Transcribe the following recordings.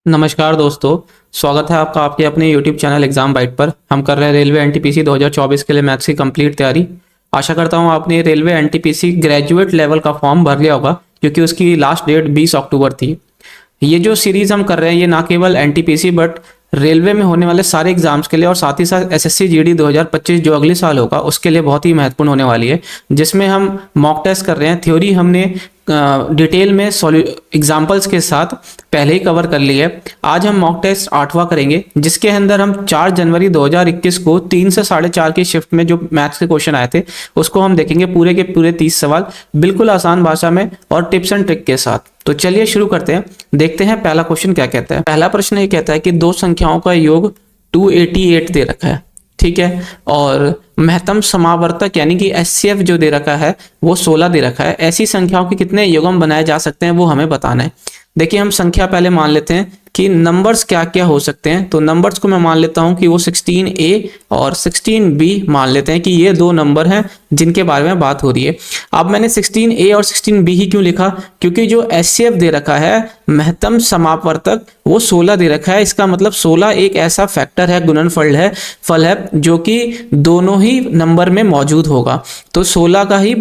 नमस्कार दोस्तों। स्वागत है आपका आपके अपने YouTube चैनल एग्जाम बाइट पर। हम कर रहे हैं रेलवे एनटीपीसी 2024 के लिए मैथ्स की कंप्लीट तैयारी। आशा करता हूँ आपने रेलवे एनटीपीसी ग्रेजुएट लेवल का फॉर्म भर लिया होगा, क्योंकि उसकी लास्ट डेट 20 अक्टूबर थी। ये जो सीरीज हम कर रहे हैं ये ना केवल एनटीपीसी बट रेलवे में होने वाले सारे एग्जाम्स के लिए और साथ ही साथ एसएससी जीडी 2025 जो अगले साल होगा उसके लिए बहुत ही महत्वपूर्ण होने वाली है, जिसमें हम मॉक टेस्ट कर रहे हैं। थ्योरी हमने डिटेल में एग्जाम्पल्स के साथ पहले ही कवर कर ली है। आज हम मॉक टेस्ट 8वां करेंगे, जिसके अंदर हम 4 जनवरी 2021 को 3 से 4:30 की शिफ्ट में जो मैथ्स के क्वेश्चन आए थे उसको हम देखेंगे, पूरे के पूरे 30 सवाल बिल्कुल आसान भाषा में और टिप्स एंड ट्रिक के साथ। तो चलिए शुरू करते हैं, देखते हैं पहला क्वेश्चन क्या कहता है। पहला प्रश्न ये कहता है कि दो संख्याओं का योग 288 दे रखा है, ठीक है, और महत्तम समावर्तक यानी कि एचसीएफ जो दे रखा है वो 16 दे रखा है। ऐसी संख्याओं के कितने युग्म बनाए जा सकते हैं वो हमें बताना है। देखिए, हम संख्या पहले मान लेते हैं कि नंबर्स क्या क्या हो सकते हैं। तो नंबर्स को मैं मान लेता हूं कि वो 16A और 16B मान लेते हैं कि ये दो नंबर हैं जिनके बारे में बात हो रही है। अब मैंने 16A और 16B ही क्यों लिखा, क्योंकि जो एचसीएफ दे रखा है महत्तम समावर्तक वो 16 दे रखा है। इसका मतलब 16 एक ऐसा फैक्टर है, गुणनफल है जो कि दोनों ही नंबर में मौजूद होगा। तो 16 का ही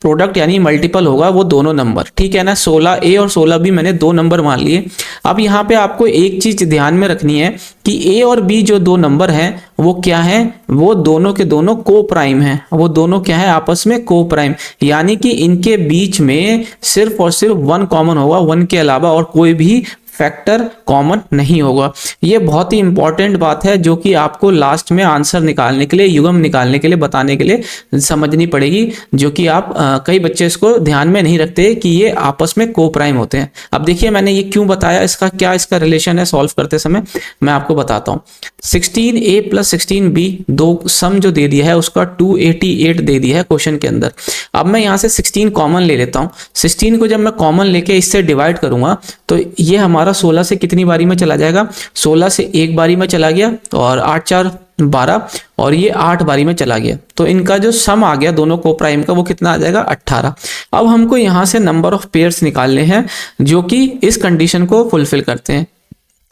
प्रोडक्ट यानी मल्टीपल होगा वो दोनों नंबर, ठीक है ना। 16A और 16B मैंने दो नंबर मान लिए। अब यहाँ पे आपको एक चीज ध्यान में रखनी है कि A और B जो दो नंबर हैं वो क्या है, वो दोनों के दोनों को प्राइम हैं। वो दोनों क्या है, आपस में को प्राइम, यानी कि इनके बीच में सिर्फ और सिर्फ 1 कॉमन होगा, 1 के अलावा और कोई भी फैक्टर कॉमन नहीं होगा। ये बहुत ही इंपॉर्टेंट बात है जो कि आपको लास्ट में आंसर निकालने के लिए, युग्म निकालने के लिए, बताने के लिए समझनी पड़ेगी, जो कि आप कई बच्चे इसको ध्यान में नहीं रखते कि ये आपस में को प्राइम होते हैं। अब देखिए, मैंने ये क्यों बताया, इसका क्या इसका रिलेशन है सॉल्व करते समय मैं आपको बताता हूँ। 16A प्लस 16B दो सम जो दे दिया है उसका 288 दे दिया है क्वेश्चन के अंदर। अब मैं यहाँ से 16 कॉमन ले लेता हूँ। 16 को जब मैं कॉमन लेके इससे डिवाइड करूंगा तो ये हमारा 16 से कितनी बारी में चला जाएगा, 16 से एक बारी में चला गया और 8 4 12 और ये 8 बारी में चला गया। तो इनका जो सम आ गया दोनों को प्राइम का वो कितना आ जाएगा, 18। अब हमको यहाँ से नंबर ऑफ पेयर्स निकालने हैं जो कि इस कंडीशन को फुलफिल करते हैं।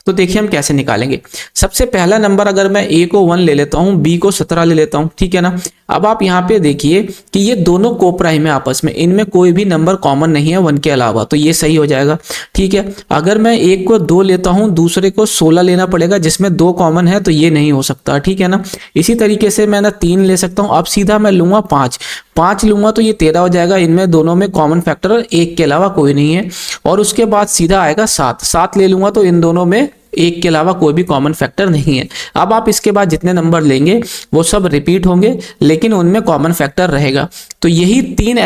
तो देखिए हम कैसे निकालेंगे। सबसे पहला नंबर अगर मैं A को 1 ले लेता हूं, B को 17 ले लेता हूं, ठीक है ना। अब आप यहाँ पे देखिए कि ये दोनों को प्राइम है आपस में, इनमें कोई भी नंबर कॉमन नहीं है 1 के अलावा, तो ये सही हो जाएगा, ठीक है। अगर मैं एक को 2 लेता हूं, दूसरे को 16 लेना पड़ेगा जिसमें 2 कॉमन है, तो ये नहीं हो सकता, ठीक है ना। इसी तरीके से मैं ना 3 ले सकता हूँ। अब सीधा मैं लूंगा 5 लूंगा तो ये 13 हो जाएगा, इनमें दोनों में कॉमन फैक्टर 1 के अलावा कोई नहीं है। और उसके बाद सीधा आएगा 7 ले लूंगा तो इन दोनों में 1 के अलावा कोई भी कॉमन फैक्टर नहीं है। अब आप इसके बाद जितने नंबर लेंगे वो सब रिपीट होंगे, लेकिन उनमें कॉमन फैक्टर रहेगा। तो यही 3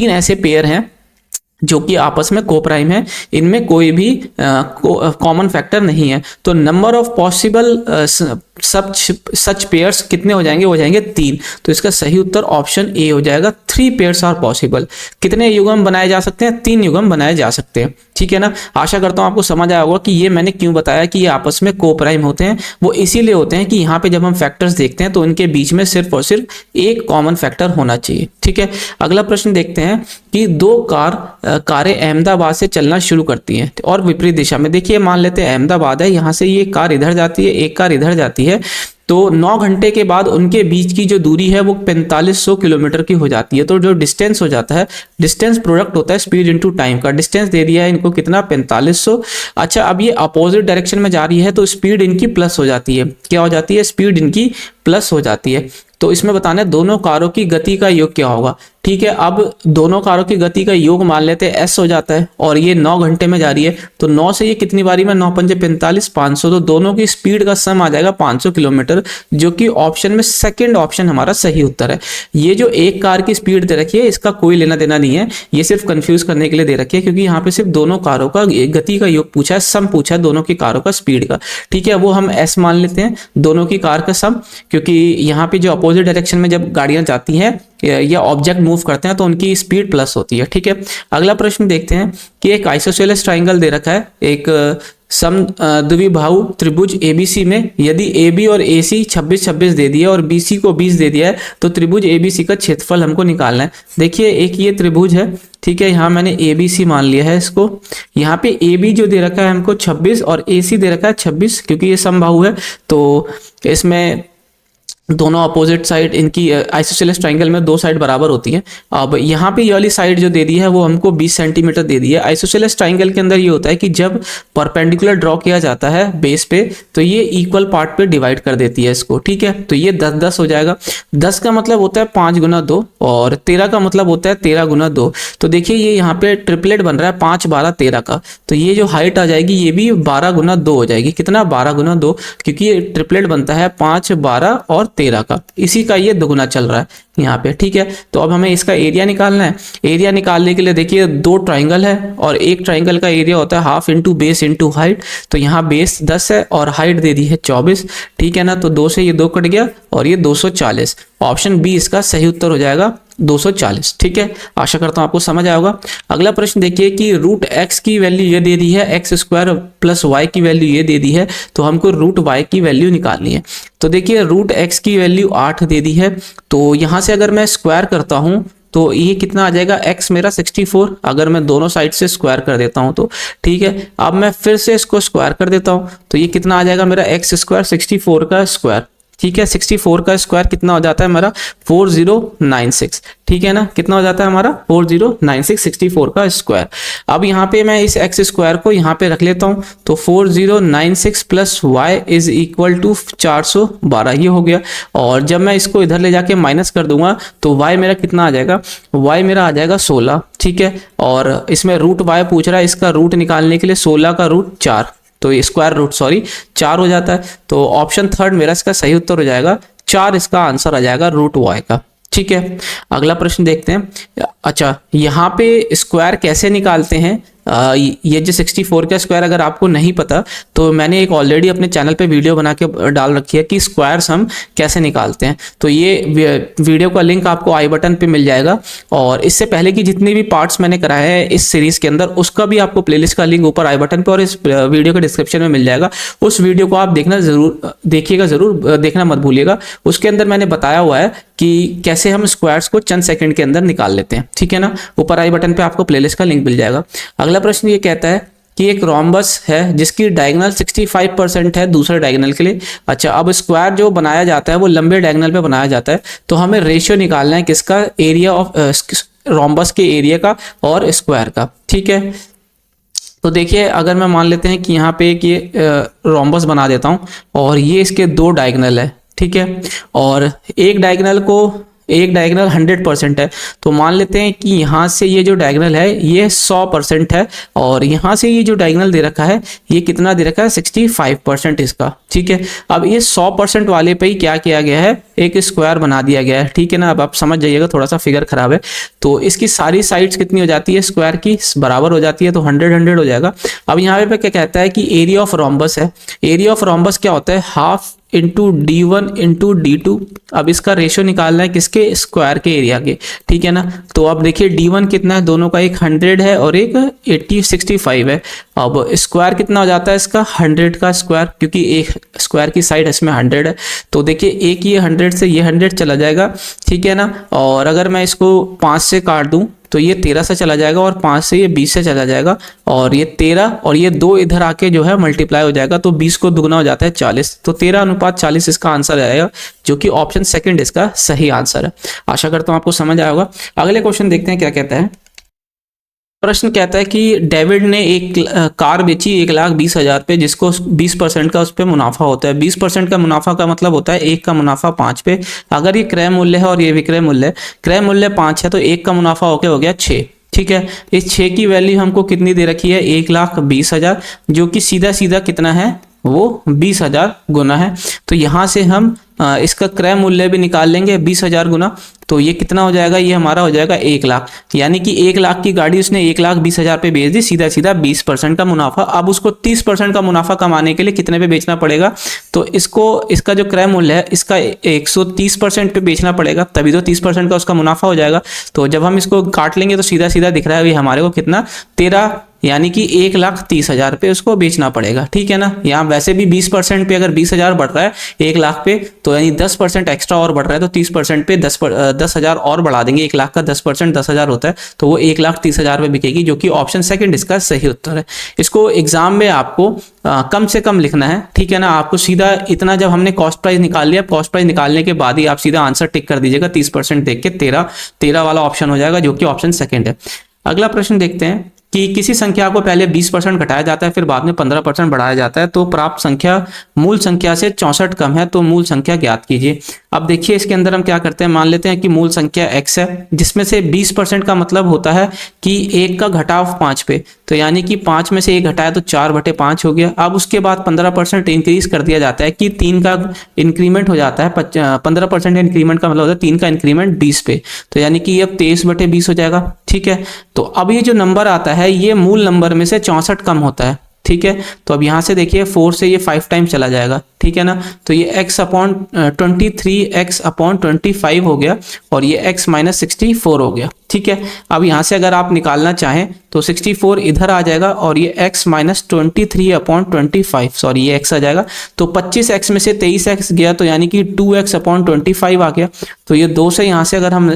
ऐसे पेयर हैं जो कि आपस में को प्राइम है, इनमें कोई भी कॉमन फैक्टर नहीं है। तो number of possible such pairs कितने हो जाएंगे, हो जाएंगे 3। तो इसका सही उत्तर ऑप्शन ए हो जाएगा, 3 पेयर्स आर पॉसिबल। कितने युग्म बनाए जा सकते हैं, 3 युग्म बनाए जा सकते हैं, ठीक है ना। आशा करता हूं आपको समझ आया होगा कि ये मैंने क्यों बताया कि ये आपस में को प्राइम होते हैं। वो इसीलिए होते हैं कि यहाँ पे जब हम फैक्टर्स देखते हैं तो इनके बीच में सिर्फ और सिर्फ एक कॉमन फैक्टर होना चाहिए, ठीक है। अगला प्रश्न देखते हैं कि दो कारें अहमदाबाद से चलना शुरू करती हैं और विपरीत दिशा में। देखिए, मान लेते हैं अहमदाबाद है, यहाँ से ये कार इधर जाती है, एक कार इधर जाती है, तो 9 घंटे के बाद उनके बीच की जो दूरी है वो 4500 किलोमीटर की हो जाती है। तो जो डिस्टेंस हो जाता है, डिस्टेंस प्रोडक्ट होता है स्पीड इनटू टाइम का। डिस्टेंस दे दिया है इनको कितना, 4500। अच्छा, अब ये अपोजिट डायरेक्शन में जा रही है तो स्पीड इनकी प्लस हो जाती है। क्या हो जाती है, स्पीड इनकी प्लस हो जाती है। तो इसमें बताना है दोनों कारों की गति का योग क्या होगा, ठीक है। अब दोनों कारों की गति का योग मान लेते हैं s हो जाता है और ये 9 घंटे में जा रही है, तो 9 से ये कितनी बारी में, 9 पंजे 45, 500। तो दोनों की स्पीड का सम आ जाएगा 500 किलोमीटर, जो कि ऑप्शन में सेकंड ऑप्शन हमारा सही उत्तर है। ये जो एक कार की स्पीड दे रखी है इसका कोई लेना देना नहीं है, ये सिर्फ कंफ्यूज करने के लिए दे रखी है, क्योंकि यहाँ पे सिर्फ दोनों कारों का गति का योग पूछा है, सम पूछा है दोनों की कारों का स्पीड का, ठीक है। वो हम s मान लेते हैं, दोनों की कार का सम, क्योंकि यहाँ पे जो अपोजिट डायरेक्शन में जब गाड़ियां जाती हैं या ऑब्जेक्ट मूव करते हैं तो उनकी स्पीड प्लस होती है। ठीक है, अगला प्रश्न देखते हैं कि एक आइसोसेलेस ट्राइंगल दे रखा है एक समद्विबाहु त्रिभुज ABC में, यदि AB और AC 26-26 दे दिया और BC को 20 दे दिया है तो त्रिभुज ABC का क्षेत्रफल हमको निकालना है। देखिए एक ये त्रिभुज है, ठीक है, यहाँ मैंने ABC मान लिया है इसको। यहाँ पे AB जो दे रखा है हमको 26 और AC दे रखा है 26, क्योंकि ये समबाहु है तो इसमें दोनों अपोजिट साइड इनकी आइसोसेलेस ट्राइंगल में दो साइड बराबर होती है। अब यहाँ पे ये वाली साइड जो दे दी है वो हमको 20 सेंटीमीटर दे दी है। आइसोसेलेस ट्राइंगल के अंदर ये होता है कि जब परपेंडिकुलर ड्रॉ किया जाता है बेस पे तो ये इक्वल पार्ट पे डिवाइड कर देती है इसको। ठीक है, तो ये 10-10 हो जाएगा। 10 का मतलब होता है 5 गुना 2 और 13 का मतलब होता है 13 गुना 2। तो देखिए ये यहाँ पे ट्रिपलेट बन रहा है 5, 12, 13 का, तो ये जो हाइट आ जाएगी ये भी 12 गुना 2 हो जाएगी। कितना? 12 गुना 2, क्योंकि ये ट्रिपलेट बनता है 5, 12 और 13 का, इसी का ये दुगुना चल रहा है यहाँ पे। ठीक है, तो अब हमें इसका एरिया निकालना है। एरिया निकालने के लिए देखिए दो ट्राइंगल है और एक ट्राइंगल का एरिया होता है half into base into height. तो यहाँ बेस 10 है और हाइट दे दी है 24। ठीक है ना, तो 2 से ये 2 कट गया और ये 240। ऑप्शन बी इसका सही उत्तर हो जाएगा 240। ठीक है, आशा करता हूँ आपको समझ आया होगा। अगला प्रश्न देखिए कि रूट x की वैल्यू ये दे दी है, x² प्लस y की वैल्यू ये दे दी है, तो हमको रूट y की वैल्यू निकालनी है। तो देखिए रूट x की वैल्यू 8 दे दी है, तो यहाँ से अगर मैं स्क्वायर करता हूँ तो ये कितना आ जाएगा? x मेरा 64, अगर मैं दोनों साइड से स्क्वायर कर देता हूँ तो। ठीक है, अब मैं फिर से इसको स्क्वायर कर देता हूँ तो ये कितना आ जाएगा मेरा? x² 64 का स्क्वायर। ठीक है, 64 का स्क्वायर कितना हो जाता है हमारा? 4096। ठीक है ना, कितना हो जाता है हमारा? 4096, 64 का स्क्वायर। अब यहाँ पे मैं इस x स्क्वायर को यहाँ पे रख लेता हूँ, तो 4096 plus y is equal to 412, ये हो गया। और जब मैं इसको इधर ले जाके माइनस कर दूंगा तो y मेरा कितना आ जाएगा? y मेरा आ जाएगा 16। ठीक है, और इसमें रूट y पूछ रहा है, इसका रूट निकालने के लिए 16 का रूट 4, तो ये स्क्वायर रूट 4 हो जाता है। तो ऑप्शन थर्ड मेरा इसका सही उत्तर हो जाएगा 4, इसका आंसर आ जाएगा रूट y का। ठीक है, अगला प्रश्न देखते हैं। अच्छा, यहाँ पे स्क्वायर कैसे निकालते हैं? ये जो 64 का स्क्वायर अगर आपको नहीं पता तो मैंने एक ऑलरेडी अपने चैनल पे वीडियो बना के डाल रखी है कि स्क्वायर्स हम कैसे निकालते हैं। तो ये वीडियो का लिंक आपको आई बटन पे मिल जाएगा, और इससे पहले की जितनी भी पार्ट्स मैंने कराए हैं इस सीरीज के अंदर उसका भी आपको प्लेलिस्ट का लिंक ऊपर आई बटन पे और इस वीडियो के डिस्क्रिप्शन में मिल जाएगा। उस वीडियो को आप देखिएगा जरूर, देखना मत भूलिएगा। उसके अंदर मैंने बताया हुआ है कि कैसे हम स्क्वायर्स को चंद सेकंड के अंदर निकाल लेते हैं। ठीक है ना, ऊपर आई बटन पे आपको प्लेलिस्ट का लिंक मिल जाएगा। अगला प्रश्न ये कहता है कि एक रोम्बस है जिसकी डायगोनल 65% है दूसरे डायगोनल के लिए। अच्छा, अब स्क्वायर जो बनाया जाता है वो लंबे डायगोनल पे बनाया जाता है, तो हमें रेशियो निकालना है किसका? एरिया ऑफ रोम्बस के एरिया का और स्क्वायर का। ठीक है, तो देखिए अगर मैं मान लेते हैं कि यहाँ पे एक ये रोम्बस बना देता हूँ और ये इसके 2 डायगोनल है। ठीक है, और एक डायगोनल 100% है, तो मान लेते हैं कि यहाँ से ये जो डायगोनल है ये 100% है, और यहाँ से ये जो डायगोनल दे रखा है ये कितना दे रखा है? 65% इसका। ठीक है, अब ये 100% वाले पे ही क्या किया गया है? एक स्क्वायर बना दिया गया है। ठीक है ना, अब आप समझ जाइएगा, थोड़ा सा फिगर खराब है। तो इसकी सारी साइड्स कितनी हो जाती है? स्क्वायर की बराबर हो जाती है, तो 100 हो जाएगा। अब यहाँ पे क्या कहता है कि एरिया ऑफ रोम्बस है। एरिया ऑफ रोम्बस क्या होता है? Half into D1 into D2। अब इसका रेशियो निकालना है किसके? स्क्वायर के एरिया के। ठीक है ना, तो अब देखिए D1 कितना है? दोनों का एक 100 है और एक 65 है। अब स्क्वायर कितना हो जाता है इसका? 100 का स्क्वायर, क्योंकि एक स्क्वायर की साइड इसमें 100 है, तो देखिए एक ये 100 से ये 100 चला जाएगा। ठीक है ना, और अगर मैं इसको 5 से काट दूं तो ये 13 से चला जाएगा, और 5 से ये 20 से चला जाएगा, और ये 13 और ये 2 इधर आके जो है मल्टीप्लाई हो जाएगा, तो 20 को दुगना हो जाता है 40, तो 13:40 इसका आंसर आएगा, जो कि ऑप्शन सेकंड इसका सही आंसर है। आशा करता हूँ आपको समझ आया होगा। अगले क्वेश्चन देखते हैं क्या कहता है। प्रश्न कहता है कि डेविड ने एक कार बेची 1,20,000 पे, जिसको 20% का उस पर मुनाफा होता है। 20% का मुनाफा का मतलब होता है 1 का मुनाफा 5 पे। अगर ये क्रय मूल्य है और ये विक्रय मूल्य है, क्रय मूल्य 5 है तो 1 का मुनाफा हो गया 6। ठीक है, इस 6 की वैल्यू हमको कितनी दे रखी है? 1,20,000, जो कि सीधा सीधा कितना है? वो 20,000 गुना है। तो यहाँ से हम इसका क्रय मूल्य भी निकाल लेंगे 20,000 गुना, तो ये कितना हो जाएगा, ये हमारा हो जाएगा 1 लाख। यानी कि 1 लाख की गाड़ी उसने 1,20,000 पे बेच दी, सीधा सीधा 20% का मुनाफा। अब उसको 30% का मुनाफा कमाने के लिए कितने पे बेचना पड़ेगा, तो इसको इसका जो क्रय मूल्य है इसका 130% पे बेचना पड़ेगा, तभी तो 30% का उसका मुनाफा हो जाएगा। तो जब हम इसको काट लेंगे तो सीधा सीधा दिख रहा है हमारे को कितना, 13, यानी कि 1,30,000 पे उसको बेचना पड़ेगा। ठीक है ना, यहाँ वैसे भी 20% पे अगर 20,000 बढ़ रहा है 1 लाख पे, तो यानी 10% एक्स्ट्रा और बढ़ रहा है, तो 30% पे 10,000 और बढ़ा देंगे। 1 लाख का 10% 10,000 होता है, तो वो 1,30,000 पे बिकेगी, जो कि ऑप्शन सेकंड इसका सही उत्तर है। इसको एग्जाम में आपको कम से कम लिखना है। ठीक है ना, आपको सीधा इतना, जब हमने कॉस्ट प्राइस निकाल लिया, कॉस्ट प्राइस निकालने के बाद ही आप सीधा आंसर टिक कर दीजिएगा 30% देख के, 13 वाला ऑप्शन हो जाएगा, जो कि ऑप्शन सेकंड है। अगला प्रश्न देखते हैं कि किसी संख्या को पहले 20% घटाया जाता है, फिर बाद में 15% बढ़ाया जाता है, तो प्राप्त संख्या मूल संख्या से 64 कम है, तो मूल संख्या ज्ञात कीजिए। अब देखिए इसके अंदर हम क्या करते हैं, मान लेते हैं कि मूल संख्या x है, जिसमें से 20% का मतलब होता है कि 1 का घटाव 5 पे, तो यानी कि 5 में से 1 घटाया तो 4/5 हो गया। अब उसके बाद 15% इंक्रीज कर दिया जाता है कि 3 का इंक्रीमेंट हो जाता है, 15% इंक्रीमेंट का मतलब होता है 3 का इंक्रीमेंट 20 पे, तो यानी कि ये अब 23/20 हो जाएगा। ठीक है, तो अब ये जो नंबर आता है ये मूल नंबर में से 64 कम होता है। ठीक है, तो अब यहां से देखिए 4 से ये 5 टाइम चला जाएगा। ठीक है ना, तो ये x/23x/25 हो गया, और ये x-64 हो गया। ठीक है, अब यहां से अगर आप निकालना चाहें तो 64 इधर आ जाएगा, और ये x-23/25, सॉरी ये x आ जाएगा, तो 25x में से 23x गया, तो यानी कि 2x/25 आ गया। तो ये 2 से यहाँ से अगर हम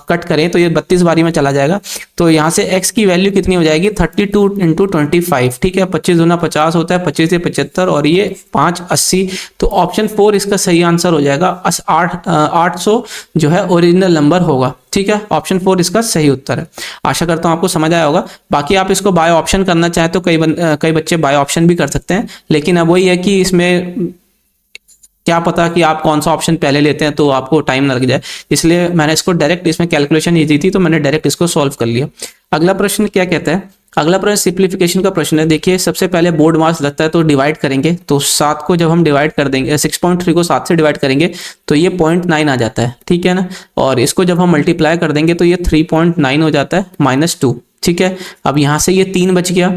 कट करें तो ये 32 बारी में चला जाएगा, तो यहाँ से x की वैल्यू कितनी हो जाएगी, 32 × 25। ठीक है, 25 दूना 50 होता है, 25 से 75, और ये 5 80, तो ऑप्शन 4 इसका सही आंसर हो जाएगा। 800 जो है ओरिजिनल नंबर होगा। ठीक है, ऑप्शन 4 इसका सही उत्तर है। आशा करता हूं आपको समझ आया होगा। बाकी आप इसको बाय ऑप्शन करना चाहे तो कई बच्चे बाय ऑप्शन भी कर सकते हैं, लेकिन अब वही है कि इसमें क्या पता कि आप कौन सा ऑप्शन पहले लेते हैं तो आपको टाइम ना लग जाए, इसलिए मैंने इसको डायरेक्ट, इसमें कैलकुलेशन ईजी थी तो मैंने डायरेक्ट इसको सॉल्व कर लिया। अगला प्रश्न क्या कहता है, अगला प्रश्न सिंप्लीफिकेशन का प्रश्न है। देखिए सबसे पहले बोर्ड मार्क्स लगता है, तो डिवाइड करेंगे, तो 7 को जब हम डिवाइड कर देंगे, 6.3 को 7 से डिवाइड करेंगे तो ये 0.9 आ जाता है। ठीक है ना, और इसको जब हम मल्टीप्लाई कर देंगे तो ये 3.9 हो जाता है, -2। ठीक है, अब यहाँ से ये 3 बच गया,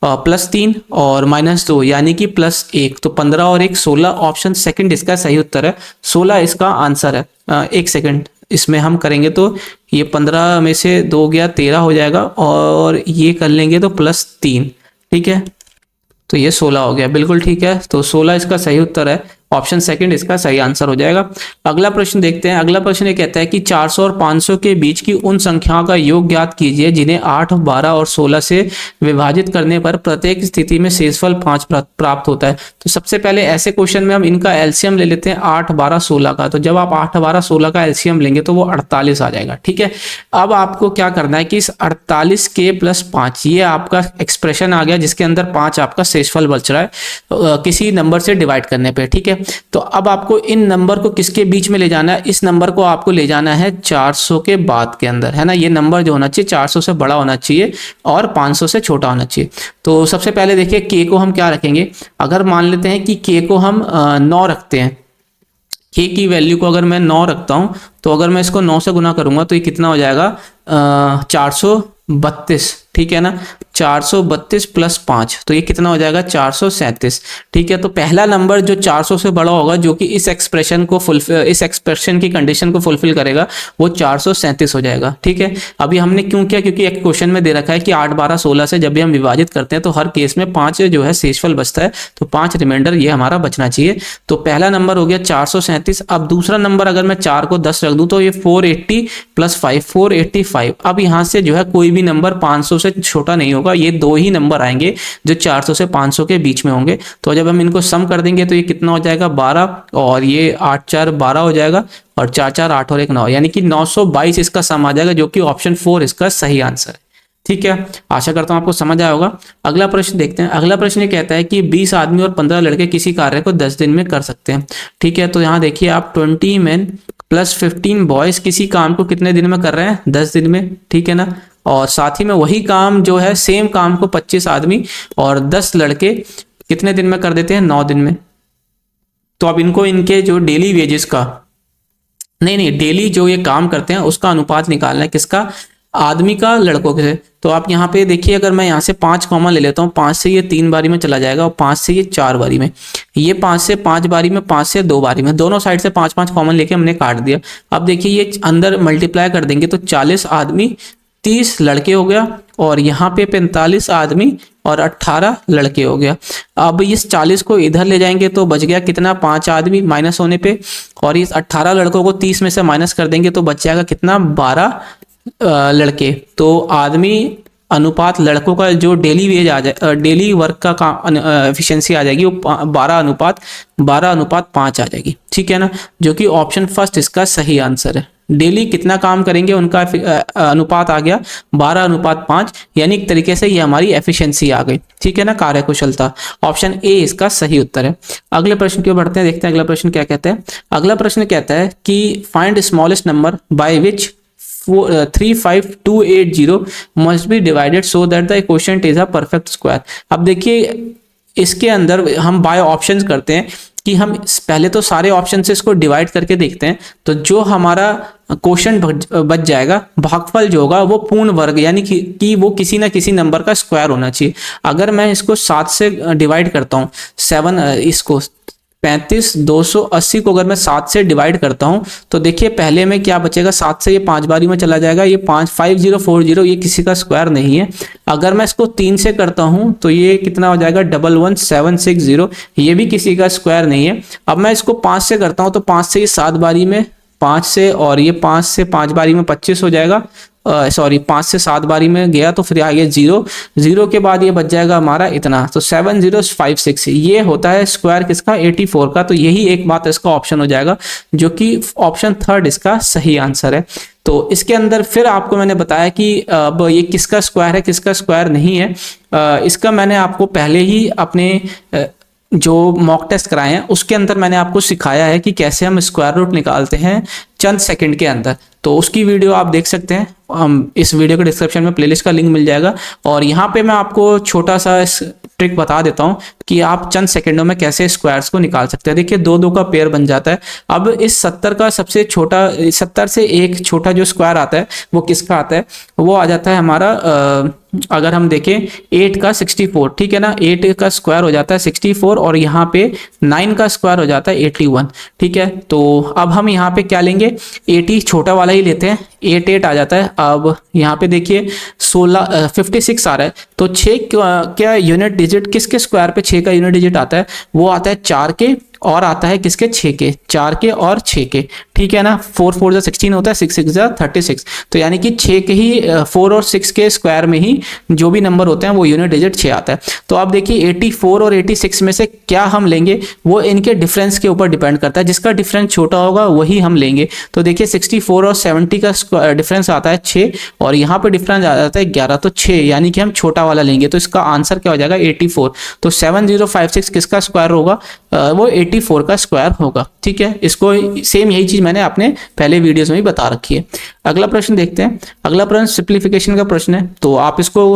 +3 और -2 यानी कि +1, तो 15 और 1 16, ऑप्शन सेकंड इसका सही उत्तर है। 16 इसका आंसर है। 1 सेकंड, इसमें हम करेंगे तो ये 15 में से 2 गया 13 हो जाएगा, और ये कर लेंगे तो +3। ठीक है, तो ये 16 हो गया, बिल्कुल ठीक है, तो 16 इसका सही उत्तर है। ऑप्शन सेकंड इसका सही आंसर हो जाएगा। अगला प्रश्न देखते हैं। अगला प्रश्न ये कहता है कि 400 और 500 के बीच की उन संख्याओं का योग ज्ञात कीजिए जिन्हें 8, 12 और 16 से विभाजित करने पर प्रत्येक स्थिति में शेषफल 5 प्राप्त होता है। तो सबसे पहले ऐसे क्वेश्चन में हम इनका एलसीएम ले लेते हैं 8, 12, 16 का। तो जब आप 8, 12, 16 का एलसीएम लेंगे तो वो 48 आ जाएगा। ठीक है, अब आपको क्या करना है कि इस 48 के +5, ये आपका एक्सप्रेशन आ गया जिसके अंदर 5 आपका शेषफल बच रहा है किसी नंबर से डिवाइड करने पे। ठीक है, तो अब आपको इन नंबर को किसके बीच में ले जाना है, इस नंबर को आपको ले जाना है 400 के बाद के अंदर, है ना। ये नंबर जो होना चाहिए 400 से बड़ा होना चाहिए और 500 से छोटा होना चाहिए। तो सबसे पहले देखिए k को हम क्या रखेंगे, अगर मान लेते हैं कि k को हम 9 रखते हैं, k की वैल्यू को अगर मैं 9 रखता हूं, तो अगर मैं इसको 9 से गुना करूंगा तो ये कितना हो जाएगा 432। ठीक है ना, 432 + 5, तो ये कितना हो जाएगा 437। ठीक है, तो पहला नंबर जो 400 से बड़ा होगा, जो कि इस एक्सप्रेशन की कंडीशन को फुलफिल करेगा, वो 437 हो जाएगा। ठीक है, अभी हमने क्यों किया, क्योंकि एक क्वेश्चन में दे रखा है कि 8, 12, 16 से जब भी हम विभाजित करते हैं तो हर केस में 5 जो है शेषफल बचता है, तो 5 रिमाइंडर ये हमारा बचना चाहिए। तो पहला नंबर हो गया 437। अब दूसरा नंबर अगर मैं 4 को 10 रख दूं तो ये 480 + 5 485। अब यहाँ से जो है कोई भी नंबर 500 से छोटा नहीं होगा, ये 2 ही नंबर आएंगे जो 400 से 500 के बीच में होंगे। तो जब हम इनको सम कर देंगे तो ये कितना हो जाएगा 12, और ये 8, 4, 12 हो जाएगा, और 4, 4, 8 और 1 9, यानी कि 922 इसका सम आ जाएगा, जो कि ऑप्शन 4 इसका सही आंसर है। ठीक है, आशा करता हूं आपको समझ आया होगा। अगला प्रश्न देखते हैं। अगला प्रश्न ये कहता है कि 20 आदमी और 15 लड़के किसी कार्य को 10 दिन में कर सकते हैं। ठीक है, तो यहाँ देखिए आप 20 men + 15 बॉयज किसी काम को कितने दिन में कर रहे हैं, 10 दिन में। ठीक है ना, और साथ ही में वही काम जो है, सेम काम को 25 आदमी और 10 लड़के कितने दिन में कर देते हैं, 9 दिन में। तो अब इनको इनके जो डेली वेजेस का नहीं डेली जो ये काम करते हैं उसका अनुपात निकालना है, किसका, आदमी का लड़कों के। तो आप यहाँ पे देखिए, अगर मैं यहाँ से 5 कॉमन ले लेता हूँ, 5 से ये 3 बारी में चला जाएगा और 5 से ये 4 बारी में, ये 5 से 5 बारी में, 5 से 2 बारी में, दोनों साइड से 5-5 कॉमन लेके हमने काट दिया। अब देखिए ये अंदर मल्टीप्लाई कर देंगे तो 40 आदमी 30 लड़के हो गया, और यहाँ पे 45 आदमी और 18 लड़के हो गया। अब इस 40 को इधर ले जाएंगे तो बच गया कितना, 5 आदमी माइनस होने पे, और इस 18 लड़कों को 30 में से माइनस कर देंगे तो बच जाएगा कितना, 12 लड़के। तो आदमी अनुपात लड़कों का जो डेली वेज आ जाए, डेली वर्क का काम एफिशिएंसी आ जाएगी, वो 12:5 आ जाएगी, ठीक है ना, जो कि ऑप्शन फर्स्ट इसका सही आंसर है। डेली कितना काम करेंगे उनका अनुपात आ गया 12:5, यानी एक तरीके से ये हमारी एफिशिएंसी आ गई, ठीक है ना, कार्यकुशलता। ऑप्शन ए इसका सही उत्तर है। अगले प्रश्न की ओर बढ़ते हैं, देखते हैं अगला प्रश्न क्या कहता है। अगला प्रश्न कहता है कि find smallest number by which 35280 must be divided so that the quotient is a perfect square। अब देखिए इसके अंदर हम बाय ऑप्शंस करते हैं कि हम पहले तो सारे ऑप्शन से इसको डिवाइड करके देखते हैं, तो जो हमारा क्वोशंट बच जाएगा, भागफल जो होगा वो पूर्ण वर्ग यानी कि वो किसी ना किसी नंबर का स्क्वायर होना चाहिए। अगर मैं इसको 7 से डिवाइड करता हूँ, 7 इसको 35 280 को अगर मैं 7 से डिवाइड करता हूं तो देखिए पहले में क्या बचेगा, 7 से ये 5 बारी में चला जाएगा, ये 5040 ये किसी का स्क्वायर नहीं है। अगर मैं इसको 3 से करता हूं तो ये कितना हो जाएगा, 11760, ये भी किसी का स्क्वायर नहीं है। अब मैं इसको 5 से करता हूं तो 5 से ये 7 बारी में, 5 से, और ये 5 से 5 बारी में 25 हो जाएगा, 5 से 7 बारी में गया तो फिर आगे 0 के बाद ये बच जाएगा हमारा इतना, तो 7056, ये होता है स्क्वायर किसका, 84 का। तो यही एक बात इसका ऑप्शन हो जाएगा, जो कि ऑप्शन थर्ड इसका सही आंसर है। तो इसके अंदर फिर आपको मैंने बताया कि अब ये किसका स्क्वायर है, किसका स्क्वायर नहीं है, इसका मैंने आपको पहले ही अपने जो मॉक टेस्ट कराए हैं उसके अंदर मैंने आपको सिखाया है कि कैसे हम स्क्वायर रूट निकालते हैं चंद सेकंड के अंदर। तो उसकी वीडियो आप देख सकते हैं, हम इस वीडियो के डिस्क्रिप्शन में प्लेलिस्ट का लिंक मिल जाएगा। और यहाँ पे मैं आपको छोटा सा ट्रिक बता देता हूँ कि आप चंद सेकंडों में कैसे स्क्वायर्स को निकाल सकते हैं। देखिए 2-2 का पेयर बन जाता है। अब इस 70 का सबसे छोटा, 70 से एक छोटा जो स्क्वायर आता है वो किसका आता है, वो आ जाता है हमारा, अगर हम देखें 8 का 64, ठीक है ना, 8 का स्क्वायर हो जाता है 64, और यहाँ पे 9 का स्क्वायर हो जाता है 81, ठीक है। तो अब हम यहाँ पे क्या लेंगे, 80 छोटा वाला ही लेते हैं, 8 आ जाता है। अब यहाँ पे देखिए 56 आ रहा है, तो 6 क्या यूनिट डिजिट किसके स्क्वायर पे 6 का यूनिट डिजिट आता है, वो आता है 4 के, और आता है किसके, 6 के, 4 के और 6 के, ठीक है ना। 4 4 जा 16 होता है, 6 6 जा 36, तो यानी कि 6 के ही 4 और 6 के स्क्वायर में ही जो भी नंबर होते हैं वो यूनिट डिजिट 6 आता है। तो आप देखिए 84 और 86 में से क्या हम लेंगे, वो इनके डिफरेंस के ऊपर डिपेंड करता है, जिसका डिफरेंस छोटा होगा वही हम लेंगे। तो देखिए 64 और 70 का डिफरेंस आता है 6, और यहाँ पे डिफरेंस आ जाता है 11, तो 6 यानी कि हम छोटा वाला लेंगे। तो इसका आंसर क्या हो जाएगा, 84। तो 7056 किसका स्क्वायर होगा, वो 84 का स्क्वायर होगा, ठीक है। इसको सेम यही चीज मैंने अपने पहले वीडियोस में भी बता रखी है। अगला प्रश्न देखते हैं। अगला प्रश्न सिंप्लीफिकेशन का प्रश्न है, तो आप इसको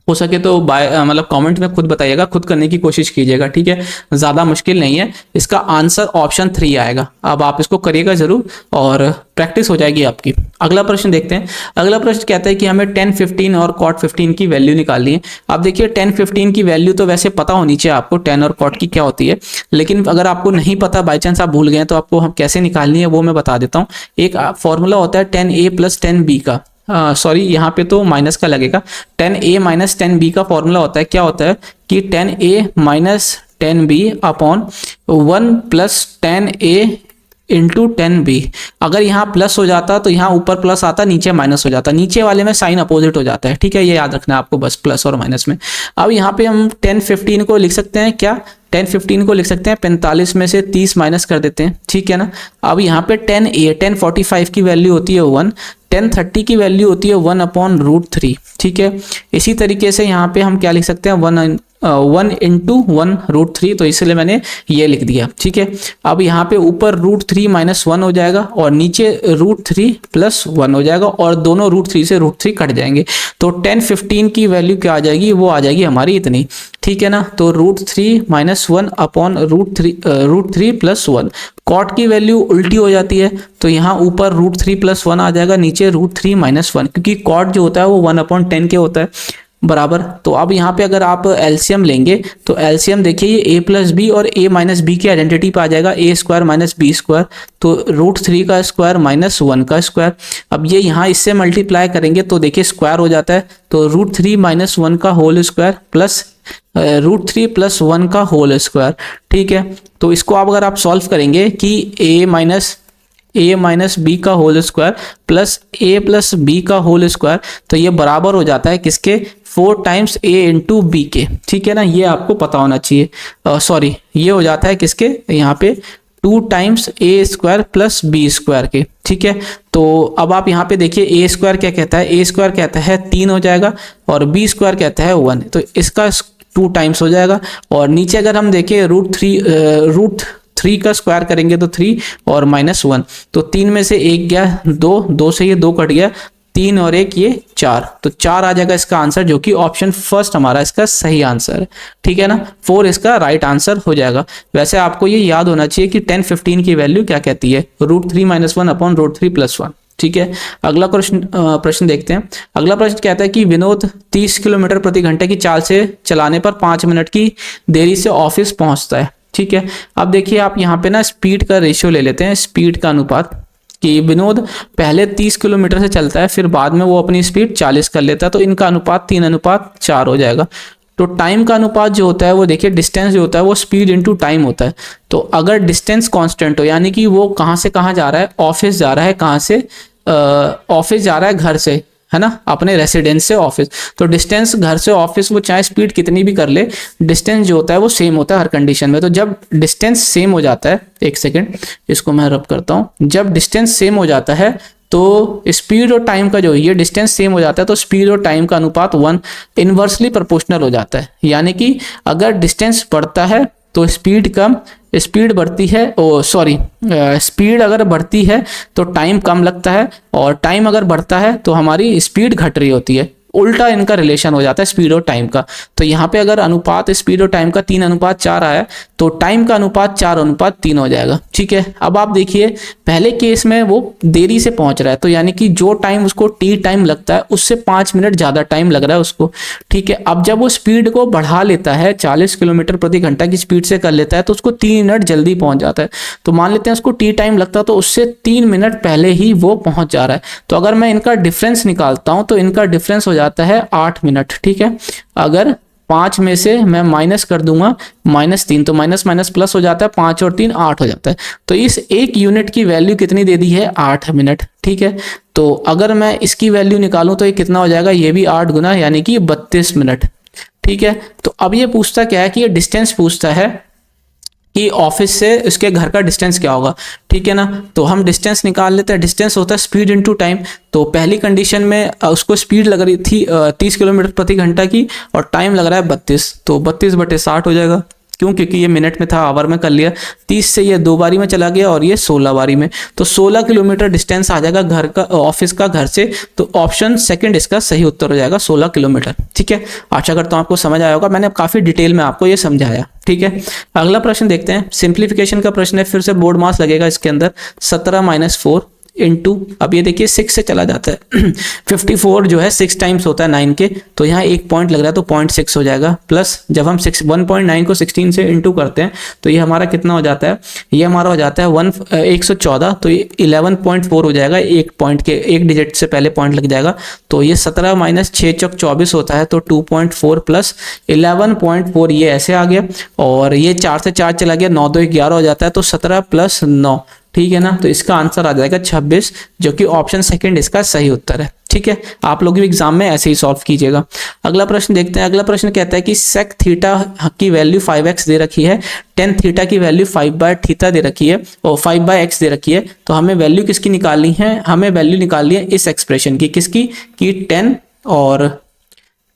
हो सके तो मतलब कमेंट में खुद बताइएगा, खुद करने की कोशिश कीजिएगा, ठीक है, ज्यादा मुश्किल नहीं है। इसका आंसर ऑप्शन 3 आएगा। अब आप इसको करिएगा जरूर और प्रैक्टिस हो जाएगी आपकी। अगला प्रश्न देखते हैं। अगला प्रश्न कहता है कि हमें 10 15 और cot 15 की वैल्यू निकालनी है। अब देखिए 10 15 की वैल्यू तो वैसे पता होनी चाहिए आपको 10 और cot की क्या होती है, लेकिन अगर आपको नहीं पता, बाई चांस आप भूल गए, तो आपको हम कैसे निकालनी है वो मैं बता देता हूँ। एक फॉर्मूला होता है 10a + 10b का, सॉरी यहाँ पे तो माइनस का लगेगा, 10a - 10b का फॉर्मूला होता है, क्या होता है कि 10a - 10b upon 1 + 10a into 10b। अगर यहाँ प्लस हो जाता तो यहाँ ऊपर प्लस आता, नीचे माइनस हो जाता, नीचे वाले में साइन अपोजिट हो जाता है, ठीक है, ये याद रखना है आपको बस, प्लस और माइनस में। अब यहाँ पे हम 10 15 को लिख सकते हैं, क्या 10 15 को लिख सकते हैं 45 में से 30 माइनस कर देते हैं, ठीक है ना। अब यहाँ पे 1045 की वैल्यू होती है 1, 1030 की वैल्यू होती है 1/√3, ठीक है। इसी तरीके से यहाँ पे हम क्या लिख सकते हैं, 1 इंटू 1√3, तो इसलिए मैंने ये लिख दिया। ठीक है, अब यहाँ पे ऊपर √3 माइनस 1 हो जाएगा और नीचे √3 प्लस 1 हो जाएगा और दोनों √3 से √3 कट जाएंगे, तो 1015 की वैल्यू क्या आ जाएगी, वो आ जाएगी हमारी इतनी। ठीक है ना, तो √3 माइनस 1 अपॉन √3 प्लस 1। कॉट की वैल्यू उल्टी हो जाती है, तो यहाँ ऊपर √3 प्लस 1 आ जाएगा, नीचे √3 माइनस 1, क्योंकि कॉट जो होता है वो 1/10 के होता है बराबर। तो अब यहाँ पे अगर आप एलसीएम लेंगे तो एलसीएम देखिए ये a प्लस बी और a माइनस बी की आइडेंटिटी पे आ जाएगा, a square minus B square, तो √3 का स्क्वायर माइनस 1 का स्क्वायर। अब ये यहाँ इससे मल्टीप्लाई करेंगे तो देखिए स्क्वायर हो जाता है, तो √3 माइनस 1 का होल स्क्वायर प्लस √3 प्लस 1 का होल स्क्वायर। ठीक है, तो इसको आप अगर आप सॉल्व करेंगे कि a माइनस बी का whole square plus a plus B का होल स्क्वायर, तो ये बराबर हो जाता है किसके, 4 टाइम्स a इंटू बी के। ठीक है ना, ये आपको पता होना चाहिए। सॉरी, ये हो जाता है किसके, यहाँ पे 2 times a square plus B square के। ठीक है, तो अब आप यहाँ पे देखिए a स्क्वायर क्या कहता है, a स्क्वायर कहता है 3 हो जाएगा और b स्क्वायर कहता है 1, तो इसका 2 टाइम्स हो जाएगा। और नीचे अगर हम देखें √3 का स्क्वायर करेंगे तो 3 और माइनस 1, तो 3 में से 1 गया 2 से ये 2 कट गया, 3 और 1 ये 4, तो 4 आ जाएगा इसका आंसर, जो कि ऑप्शन फर्स्ट हमारा इसका सही आंसर है। ठीक है ना, 4 इसका राइट आंसर हो जाएगा। वैसे आपको ये याद होना चाहिए कि 1015 की वैल्यू क्या कहती है, √3 माइनस 1 अपॉन √3 प्लस 1। ठीक है, अगला प्रश्न देखते हैं। अगला प्रश्न कहता है कि विनोद 30 किलोमीटर प्रति घंटे की चाल से चलाने पर 5 मिनट की देरी से ऑफिस पहुंचता है। ठीक है, अब देखिए आप यहाँ पे ना स्पीड का रेशियो ले लेते हैं, स्पीड का अनुपात, कि विनोद पहले 30 किलोमीटर से चलता है, फिर बाद में वो अपनी स्पीड 40 कर लेता है, तो इनका अनुपात 3:4 हो जाएगा। तो टाइम का अनुपात जो होता है वो देखिए, डिस्टेंस जो होता है वो स्पीड इंटू टाइम होता है। तो अगर डिस्टेंस कांस्टेंट हो, यानी कि वो कहाँ से कहाँ जा रहा है, ऑफिस जा रहा है, कहाँ से ऑफिस जा रहा है घर से, है ना, अपने रेसिडेंस से ऑफिस, तो डिस्टेंस घर से ऑफिस वो चाहे स्पीड कितनी भी कर ले, डिस्टेंस जो होता है वो सेम होता है हर कंडीशन में। तो जब डिस्टेंस सेम हो जाता है, एक सेकेंड इसको मैं रब करता हूँ, जब डिस्टेंस सेम हो जाता है तो स्पीड और टाइम का जो ये डिस्टेंस सेम हो जाता है, तो स्पीड और टाइम का अनुपात 1 इनवर्सली प्रोपोर्शनल हो जाता है। यानी कि अगर डिस्टेंस बढ़ता है तो स्पीड कम, स्पीड बढ़ती है, स्पीड अगर बढ़ती है तो टाइम कम लगता है, और टाइम अगर बढ़ता है तो हमारी स्पीड घट रही होती है। उल्टा इनका रिलेशन हो जाता है स्पीड और टाइम का। तो यहाँ पे अगर अनुपात स्पीड और टाइम का 3:4 आया, तो टाइम का अनुपात 4:3 हो जाएगा। ठीक है, अब आप देखिए पहले केस में वो देरी से पहुंच रहा है, तो यानी कि जो टाइम उसको टी टाइम लगता है उससे 5 मिनट ज्यादा टाइम लग रहा है उसको। ठीक है, अब जब वो स्पीड को बढ़ा लेता है, 40 किलोमीटर प्रति घंटा की स्पीड से कर लेता है, तो उसको 3 मिनट जल्दी पहुंच जाता है। तो मान लेते हैं उसको टी टाइम लगता है, तो उससे 3 मिनट पहले ही वो पहुंच जा रहा है। तो अगर मैं इनका डिफरेंस निकालता हूं तो इनका डिफरेंस हो जाता है 8 मिनट। ठीक है, अगर 5 में से मैं माइनस कर दूंगा -3, तो माइनस माइनस प्लस हो जाता है, 5 और 3 8 हो जाता है। तो इस एक यूनिट की वैल्यू कितनी दे दी है, 8 मिनट। ठीक है, तो अगर मैं इसकी वैल्यू निकालूं तो ये कितना हो जाएगा, ये भी 8 गुना, यानी कि 32 मिनट। ठीक है, तो अब ये पूछता क्या है कि ये डिस्टेंस पूछता है कि ऑफिस से उसके घर का डिस्टेंस क्या होगा। ठीक है ना, तो हम डिस्टेंस निकाल लेते हैं। डिस्टेंस होता है स्पीड इनटू टाइम। तो पहली कंडीशन में उसको स्पीड लग रही थी 30 किलोमीटर प्रति घंटा की, और टाइम लग रहा है 32, तो 32/60 हो जाएगा। क्यों, क्योंकि ये मिनट में था, आवर में कर लिया। 30 से ये 2 बारी में चला गया और ये 16 बारी में, तो 16 किलोमीटर डिस्टेंस आ जाएगा घर का, ऑफिस का घर से। तो ऑप्शन सेकंड इसका सही उत्तर हो जाएगा, 16 किलोमीटर। ठीक है, आशा करता हूँ आपको समझ आया होगा, मैंने काफी डिटेल में आपको ये समझाया। ठीक है, अगला प्रश्न देखते हैं। सिंप्लीफिकेशन का प्रश्न है, फिर से बोर्ड मास लगेगा इसके अंदर। 17 - 4 इंटू, अब ये देखिए 6 से चला जाता है 54 जो है 6 टाइम्स होता है 9 के, तो यहाँ 1 पॉइंट लग रहा है, तो 0.6 हो जाएगा। प्लस जब हम 1.9 को 16 से इंटू करते हैं तो ये हमारा कितना हो जाता है, ये हमारा हो जाता है 114, तो ये 11.4 हो जाएगा। 1 पॉइंट के 1 डिजिट से पहले पॉइंट लग जाएगा, तो ये 17 - 6 × 24 होता है, तो 2.4 प्लस 11.4 ये ऐसे आ गया, और ये 4 से 4 चला गया, 9 - 2 = 11 हो जाता है, तो 17 + 9। ठीक है ना, तो इसका आंसर आ जाएगा 26, जो कि ऑप्शन सेकंड इसका सही उत्तर है। ठीक है, आप लोग भी एग्जाम में ऐसे ही सॉल्व कीजिएगा। अगला प्रश्न देखते हैं। अगला प्रश्न कहता है कि sec थीटा की वैल्यू 5x दे रखी है, tan थीटा की वैल्यू 5/θ दे रखी है, और 5/x दे रखी है। तो हमें वैल्यू किसकी निकालनी है, हमें वैल्यू निकालनी है इस एक्सप्रेशन की, किसकी, कि tan और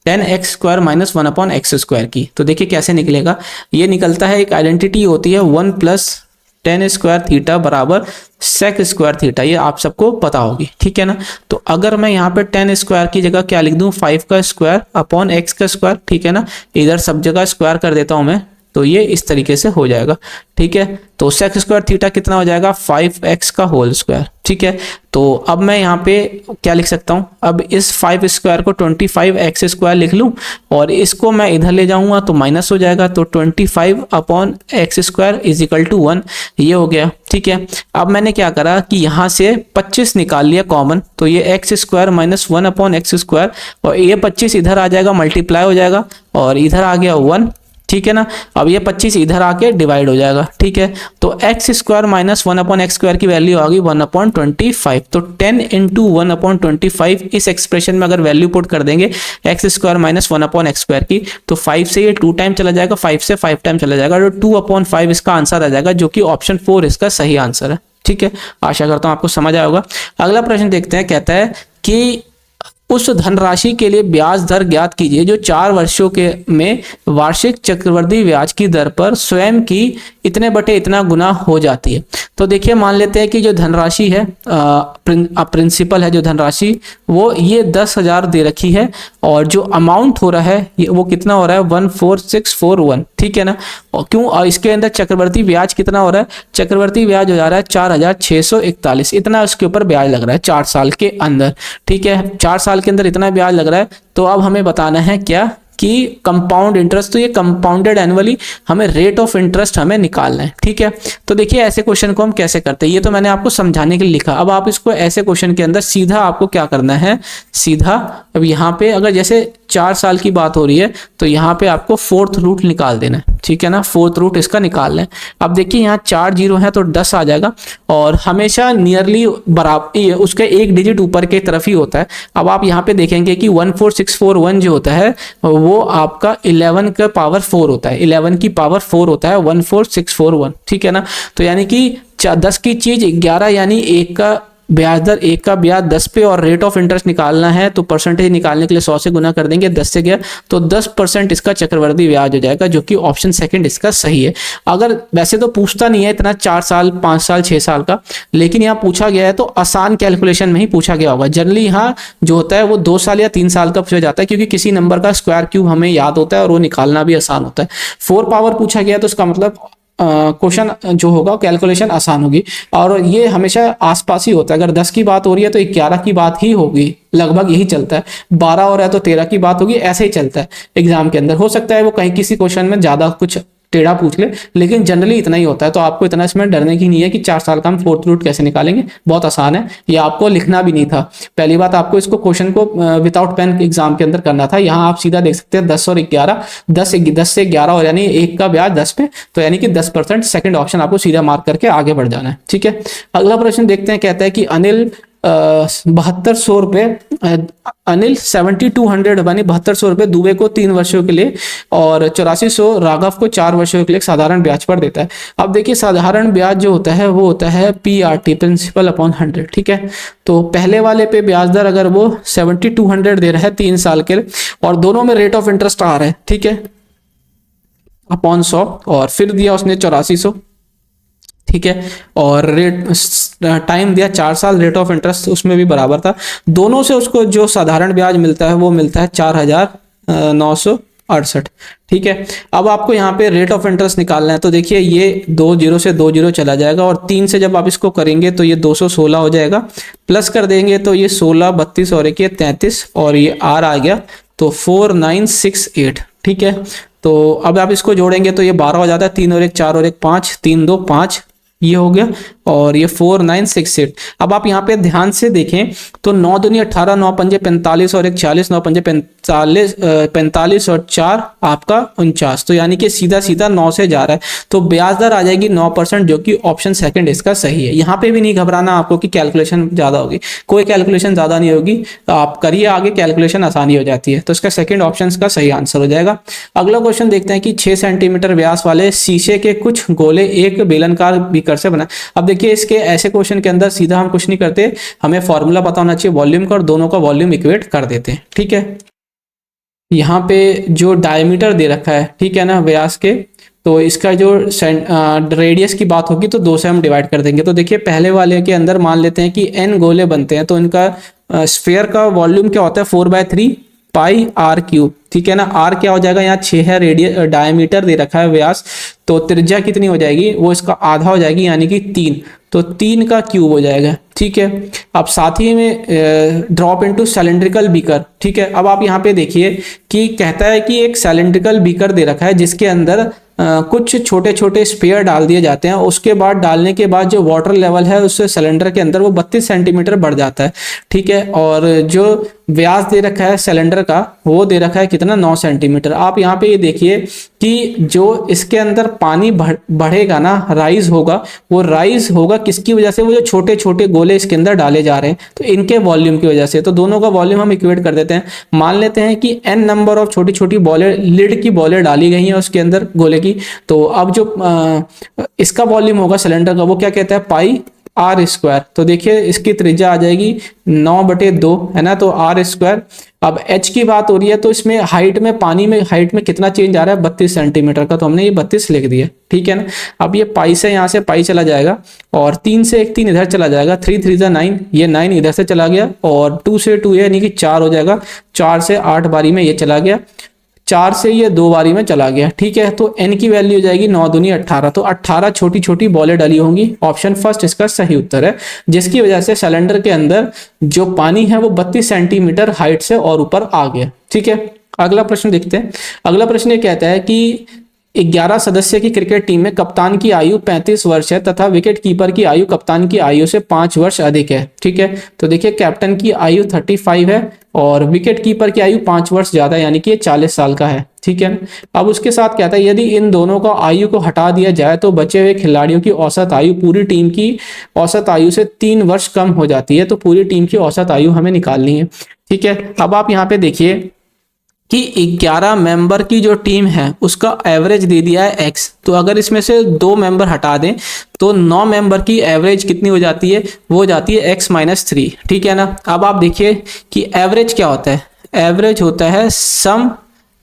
10x² माइनस 1/x² की। तो देखिए कैसे निकलेगा, ये निकलता है, एक आइडेंटिटी होती है 1 प्लस 10² थीटा बराबर sec² थीटा, ये आप सबको पता होगी, ठीक है ना। तो अगर मैं यहाँ पे 10² की जगह क्या लिख दूं, 5 का स्क्वायर अपॉन x का स्क्वायर, ठीक है ना, इधर सब जगह स्क्वायर कर देता हूं मैं, तो ये इस तरीके से हो जाएगा, ठीक है। तो sec² थीटा कितना हो जाएगा, 5x का होल स्क्वायर, ठीक है। तो अब मैं यहाँ पे क्या लिख सकता हूँ, अब इस 5 स्क्वायर को 25x² लिख लूँ और इसको मैं इधर ले जाऊंगा तो माइनस हो जाएगा, तो 25/x² इज इक्वल टू 1, ये हो गया, ठीक है। अब मैंने क्या करा कि यहाँ से 25 निकाल लिया कॉमन, तो ये x² माइनस 1/x² और ये 25 इधर आ जाएगा, मल्टीप्लाई हो जाएगा और इधर आ गया 1, ठीक है ना। अब ये 25 इधर आके डिवाइड हो जाएगा, ठीक है। तो x² माइनस 1/x² की वैल्यू आ गई 1/25, तो 10 इंटू 1/25 इस एक्सप्रेशन में अगर वैल्यू पुट कर देंगे x² माइनस 1/x² की, तो 5 से ये 2 टाइम चला जाएगा, 5 से 5 टाइम चला जाएगा, तो 2/5 इसका आंसर आ जाएगा, जो कि ऑप्शन 4 इसका सही आंसर है, ठीक है। आशा करता हूं आपको समझ आया होगा। अगला प्रश्न देखते हैं, कहता है कि उस धनराशि के लिए ब्याज दर ज्ञात कीजिए जो 4 वर्षों के में वार्षिक चक्रवृद्धि ब्याज की दर पर स्वयं की इतने बटे इतना गुना हो जाती है। तो देखिए मान लेते हैं कि जो धनराशि है, प्रिंसिपल है जो धनराशि, वो ये 10,000 दे रखी है और जो अमाउंट हो रहा है वो कितना हो रहा है 14641, ठीक है ना। और क्यों, और इसके अंदर चक्रवर्ती ब्याज कितना हो रहा है, चक्रवर्ती ब्याज हो जा रहा है 4641, इतना उसके ऊपर ब्याज लग रहा है 4 साल के अंदर, ठीक है। 4 साल के अंदर इतना ब्याज लग रहा है, तो अब हमें बताना है क्या कि कंपाउंड इंटरेस्ट, तो ये कंपाउंडेड एनुअली, हमें रेट ऑफ इंटरेस्ट हमें निकालना है, ठीक है। तो देखिए ऐसे क्वेश्चन को हम कैसे करते हैं, ये तो मैंने आपको समझाने के लिए लिखा। अब आप इसको ऐसे क्वेश्चन के अंदर सीधा आपको क्या करना है, सीधा अब यहाँ पे अगर जैसे 4 साल की बात हो रही है तो यहाँ पे आपको 4th रूट निकाल देना है, ठीक है ना, 4th रूट इसका निकालना है। अब देखिए यहाँ 4 जीरो है तो 10 आ जाएगा और हमेशा नियरली बराबर उसके एक डिजिट ऊपर के तरफ ही होता है। अब आप यहाँ पे देखेंगे कि 14641 जो होता है वो आपका 11 का पावर 4 होता है, 11 की पावर 4 होता है 14641, ठीक है ना। तो यानी कि 10 की चीज 11, यानी एक का ब्याज दर, एक का ब्याज 10 पे और रेट ऑफ इंटरेस्ट निकालना है, तो परसेंटेज निकालने के लिए 100 से गुना कर देंगे, 10 से गया तो 10% इसका चक्रवर्ती ब्याज हो जाएगा, जो कि ऑप्शन सेकंड इसका सही है। अगर वैसे तो पूछता नहीं है इतना 4 साल 5 साल 6 साल का, लेकिन यहाँ पूछा गया है तो आसान कैलकुलेशन में ही पूछा गया होगा। जनरली यहाँ जो होता है वो 2 साल या 3 साल का पूछा जाता है, क्योंकि किसी नंबर का स्क्वायर क्यूब हमें याद होता है और वो निकालना भी आसान होता है। 4 पावर पूछा गया तो इसका मतलब क्वेश्चन जो होगा कैलकुलेशन आसान होगी, और ये हमेशा आसपास ही होता है। अगर 10 की बात हो रही है तो 11 की बात ही होगी, लगभग यही चलता है। 12 हो रहा है तो 13 की बात होगी, ऐसे ही चलता है एग्जाम के अंदर। हो सकता है वो कहीं किसी क्वेश्चन में ज्यादा कुछ टेढ़ा पूछ ले, लेकिन जनरली इतना ही होता है। तो आपको इतना इसमें डरने की नहीं है कि 4 साल का हम 4th रूट कैसे निकालेंगे, बहुत आसान है। ये आपको लिखना भी नहीं था, पहली बात आपको इसको क्वेश्चन को विदाउट पेन एग्जाम के अंदर करना था। यहाँ आप सीधा देख सकते हैं 10 और 11, 10 से 11 और यानी एक का ब्याज 10 पे, तो यानी कि 10%, सेकंड ऑप्शन आपको सीधा मार्क करके आगे बढ़ जाना है, ठीक है। अगला प्रश्न देखते हैं, कहता है कि अनिल 7200 रुपये, अनिल 7200 यानी 7200 रुपये दुबे को 3 वर्षों के लिए और 8400 राघव को 4 वर्षों के लिए साधारण ब्याज पर देता है। अब देखिए साधारण ब्याज जो होता है वो होता है PRT, प्रिंसिपल अपॉन 100, ठीक है। तो पहले वाले पे ब्याज दर अगर वो 7200 दे रहा है 3 साल के लिए और दोनों में रेट ऑफ इंटरेस्ट आ रहा है, ठीक है, अपॉन 100, और फिर दिया उसने 8400, ठीक है, और रेट टाइम दिया 4 साल, रेट ऑफ इंटरेस्ट उसमें भी बराबर था। दोनों से उसको जो साधारण ब्याज मिलता है वो मिलता है 4968, ठीक है। अब आपको यहाँ पे रेट ऑफ इंटरेस्ट निकालना है, तो देखिए ये 2 जीरो से 2 जीरो चला जाएगा और 3 से जब आप इसको करेंगे तो ये 216 हो जाएगा, प्लस कर देंगे तो ये 16 32 और 33 और ये आर आ गया तो 4968, ठीक है। तो अब आप इसको जोड़ेंगे तो ये 12 हो जाता है, 3 और 1 4 और 1 5, 3 2 5, ये हो गया और ये 4968। अब आप यहाँ पे ध्यान से देखें तो 9 दूनी 18, 9 पंजे 45 और 1 46, 9 पंजे 45 और 4 आपका 49, तो यानी कि सीधा सीधा 9 से जा रहा है, तो ब्याज दर आ जाएगी 9%, जो कि ऑप्शन सेकंड इसका सही है। यहाँ पे भी नहीं घबराना आपको कि कैलकुलेशन ज्यादा होगी, कोई कैलकुलेशन ज्यादा नहीं होगी, आप करिए आगे, कैलकुलेशन आसानी हो जाती है, तो इसका सेकंड ऑप्शन का सही आंसर हो जाएगा। अगला क्वेश्चन देखते हैं कि 6 सेंटीमीटर व्यास वाले शीशे के कुछ गोले एक बेलनाकार बीकर से बना। अब देखिए इसके ऐसे क्वेश्चन के अंदर सीधा हम कुछ नहीं करते, हमें फॉर्मूला पता होना चाहिए वॉल्यूम का और दोनों का वॉल्यूम इक्वेट कर देते हैं, ठीक है। यहाँ पे जो डायमीटर दे रखा है, ठीक है ना, व्यास के, तो इसका जो रेडियस की बात होगी तो 2 से हम डिवाइड कर देंगे। तो देखिए पहले वाले के अंदर मान लेते हैं कि n गोले बनते हैं, तो इनका स्फीयर का वॉल्यूम क्या होता है 4/3 पाई आर क्यूब, ठीक है ना। आर क्या हो जाएगा, यहाँ 6 है, रेडियस डायमीटर दे रखा है व्यास, तो त्रिज्या कितनी हो जाएगी, वो इसका आधा हो जाएगी यानी कि 3, तो 3 का क्यूब हो जाएगा, ठीक है। अब साथ ही में ड्रॉप इनटू सिलेंड्रिकल बीकर, ठीक है। अब आप यहाँ पे देखिए कि कहता है कि एक सिलेंड्रिकल बीकर दे रखा है जिसके अंदर कुछ छोटे छोटे स्पेयर डाल दिए जाते हैं, उसके बाद डालने के बाद जो वाटर लेवल है उससे सिलेंडर के अंदर वो 32 सेंटीमीटर बढ़ जाता है, ठीक है। और जो व्यास दे रखा है सिलेंडर का वो दे रखा है कितना, 9 सेंटीमीटर। आप यहाँ पे ये देखिए कि जो इसके अंदर पानी बढ़ेगा ना, राइज होगा, वो राइज होगा किसकी वजह से, वो जो छोटे छोटे गोले इसके अंदर डाले जा रहे हैं तो इनके वॉल्यूम की वजह से। तो दोनों का वॉल्यूम हम इक्वेट कर देते हैं, मान लेते हैं कि n नंबर ऑफ छोटी छोटी बॉलें, लिड की बॉलें डाली गई हैं उसके अंदर गोले की। तो अब जो इसका वॉल्यूम होगा सिलेंडर का वो क्या कहता है, पाई आर स्क्वायर। तो देखिए इसकी त्रिज्या आ जाएगी 9/2, है ना, तो आर स्क्वायर। अब h की बात हो रही है तो इसमें हाइट में, पानी में हाइट में कितना चेंज आ रहा है, 32 सेंटीमीटर का, तो हमने ये 32 लिख दिया, ठीक है ना। अब ये पाई से यहाँ से पाई चला जाएगा और 3 से 1 3 इधर चला जाएगा, 3 3 9, ये 9 इधर से चला गया और 2 से 2 यानी कि 4 हो जाएगा, 4 से 8 बारी में ये चला गया, 4 से ये 2 बारी में चला गया, ठीक है। तो n की वैल्यू हो जाएगी 9 दूनी 18, तो 18 छोटी छोटी बॉलें डली होंगी। ऑप्शन फर्स्ट इसका सही उत्तर है, जिसकी वजह से सिलेंडर के अंदर जो पानी है वो 32 सेंटीमीटर हाइट से और ऊपर आ गया, ठीक है। अगला प्रश्न देखते हैं। अगला प्रश्न ये कहता है कि 11 सदस्य की क्रिकेट टीम में कप्तान की आयु 35 वर्ष है तथा विकेट कीपर की आयु कप्तान की आयु से 5 वर्ष अधिक है, ठीक है। तो देखिए कैप्टन की आयु 35 है और विकेट कीपर की आयु 5 वर्ष ज्यादा यानी कि ये 40 साल का है, ठीक है। अब उसके साथ कहता है यदि इन दोनों का आयु को हटा दिया जाए तो बचे हुए खिलाड़ियों की औसत आयु पूरी टीम की औसत आयु से 3 वर्ष कम हो जाती है। तो पूरी टीम की औसत आयु हमें निकालनी है, ठीक है। अब आप यहाँ पे देखिए कि 11 मेंबर की जो टीम है उसका एवरेज दे दिया है x, तो अगर इसमें से 2 मेंबर हटा दें तो 9 मेंबर की एवरेज कितनी हो जाती है, वो हो जाती है x-3, ठीक है ना। अब आप देखिए कि एवरेज क्या होता है, एवरेज होता है सम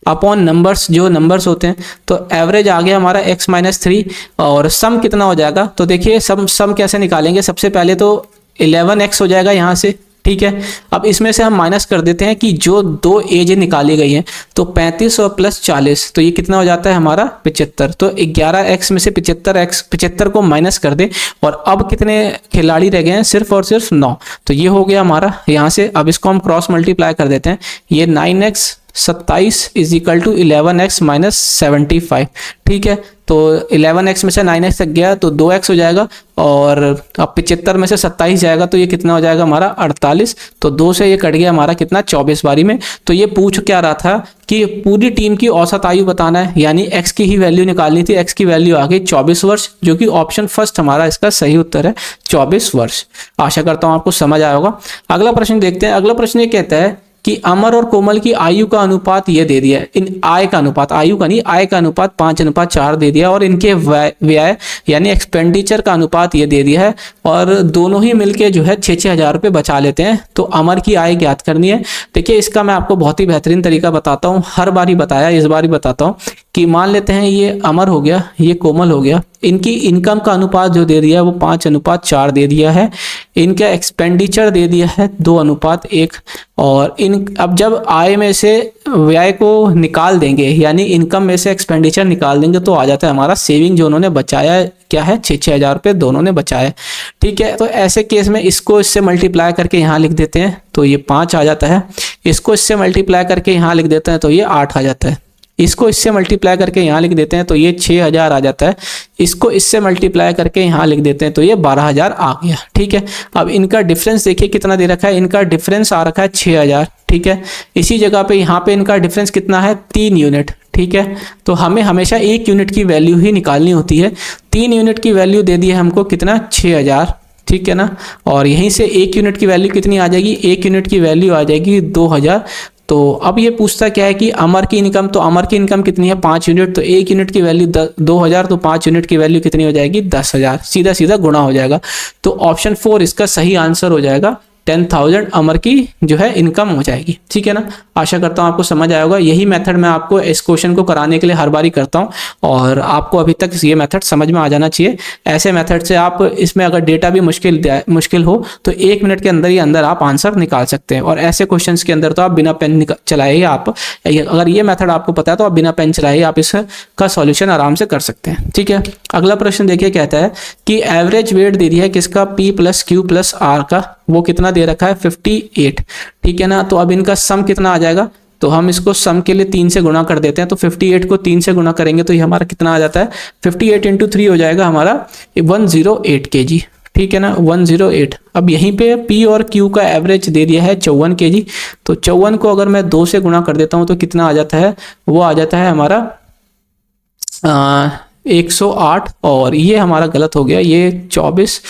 अपॉन नंबर्स, जो नंबर्स होते हैं। तो एवरेज आ गया हमारा x-3 और सम कितना हो जाएगा, तो देखिए सम कैसे निकालेंगे, सबसे पहले तो 11x हो जाएगा यहाँ से, ठीक है। अब इसमें से हम माइनस कर देते हैं कि जो 2 एज निकाली गई हैं, तो 35 और प्लस 40, तो ये कितना हो जाता है हमारा 75। तो 11x में से 75 को माइनस कर दे और अब कितने खिलाड़ी रह गए हैं, सिर्फ और सिर्फ 9, तो ये हो गया हमारा यहाँ से। अब इसको हम क्रॉस मल्टीप्लाई कर देते हैं, ये 9x 27 is equal to 11x minus 75, ठीक है। तो 11x में से 9x तक गया तो 2x हो जाएगा और अब 75 में से 27 जाएगा तो ये कितना हो जाएगा हमारा 48, तो 2 से ये कट गया हमारा कितना 24 बारी में। तो ये पूछ क्या रहा था कि पूरी टीम की औसत आयु बताना है, यानी x की ही वैल्यू निकालनी थी। x की वैल्यू आ गई 24 वर्ष, जो कि ऑप्शन फर्स्ट हमारा इसका सही उत्तर है, 24 वर्ष। आशा करता हूँ आपको समझ आया होगा। अगला प्रश्न देखते हैं। अगला प्रश्न ये कहता है कि अमर और कोमल की आयु का अनुपात ये दे दिया है, इन आय का अनुपात, आयु का नहीं, आय का अनुपात 5:4 दे दिया और इनके व्यय यानी एक्सपेंडिचर का अनुपात ये दे दिया है और दोनों ही मिलके जो है 6-6 हज़ार रुपये बचा लेते हैं। तो अमर की आय ज्ञात करनी है। देखिए इसका मैं आपको बहुत ही बेहतरीन तरीका बताता हूँ, हर बार ही बताया, इस बार ही बताता हूँ कि मान लेते हैं ये अमर हो गया, ये कोमल हो गया, इनकी इनकम का अनुपात जो दे दिया है वो 5:4 दे दिया है, इनका एक्सपेंडिचर दे दिया है 2:1 और इन अब जब आय में से व्यय को निकाल देंगे यानी इनकम में से एक्सपेंडिचर निकाल देंगे तो आ जाता है हमारा सेविंग जो उन्होंने बचाया है, क्या है 6-6 हज़ार रुपये दोनों ने बचाए, ठीक है। तो ऐसे केस में इसको इससे मल्टीप्लाई करके यहाँ लिख देते हैं तो ये 5 आ जाता है, इसको इससे मल्टीप्लाई करके यहाँ लिख देते हैं तो ये 8 आ जाता है, इसको इससे मल्टीप्लाई करके यहाँ लिख देते हैं तो ये 6,000 आ जाता है, इसको इससे मल्टीप्लाई करके यहाँ लिख देते हैं तो ये 12,000 आ गया, ठीक है। अब इनका डिफरेंस देखिए कितना दे रखा है, इनका डिफरेंस आ रखा है 6,000, ठीक है। इसी जगह पे यहाँ पे इनका डिफरेंस कितना है 3 यूनिट, ठीक है। तो हमें हमेशा 1 यूनिट की वैल्यू ही निकालनी होती है। 3 यूनिट की वैल्यू दे दी है हमको कितना 6,000, ठीक है ना। और यहीं से 1 यूनिट की वैल्यू कितनी आ जाएगी, 1 यूनिट की वैल्यू आ जाएगी 2,000। तो अब ये पूछता क्या है कि अमर की इनकम, तो अमर की इनकम कितनी है 5 यूनिट, तो 1 यूनिट की वैल्यू 2,000, तो 5 यूनिट की वैल्यू कितनी हो जाएगी 10,000, सीधा सीधा गुणा हो जाएगा। तो ऑप्शन 4 इसका सही आंसर हो जाएगा 10,000 अमर की जो है इनकम हो जाएगी। ठीक है ना, आशा करता हूँ आपको समझ आया होगा। यही मेथड मैं आपको इस क्वेश्चन को कराने के लिए हर बारी करता हूँ और आपको अभी तक ये मेथड समझ में आ जाना चाहिए। ऐसे मेथड से आप इसमें अगर डेटा भी मुश्किल हो तो 1 मिनट के अंदर ही अंदर आप आंसर निकाल सकते हैं। और ऐसे क्वेश्चंस के अंदर तो आप बिना पेन चलाए ही आप, अगर ये मेथड आपको पता है तो आप बिना पेन चलाए ही आप इसका सॉल्यूशन आराम से कर सकते हैं। ठीक है, अगला प्रश्न देखिए, कहता है कि एवरेज वेट दे दिया है किसका, P plus Q plus R का, वो कितना दे रखा है 58। ठीक है ना, तो अब इनका सम कितना आ जाएगा, तो हम इसको सम के लिए 3 से गुणा कर देते हैं। तो 58 को 3 से गुणा करेंगे तो ये हमारा कितना आ जाता है, 58 इंटू 3 हो जाएगा हमारा 108 kg। ठीक है ना, 108। अब यहीं पे P और Q का एवरेज दे दिया है 54 kg। तो 54 को अगर मैं 2 से गुणा कर देता हूँ तो कितना आ जाता है, वो आ जाता है हमारा 108। और ये हमारा गलत हो गया, ये 24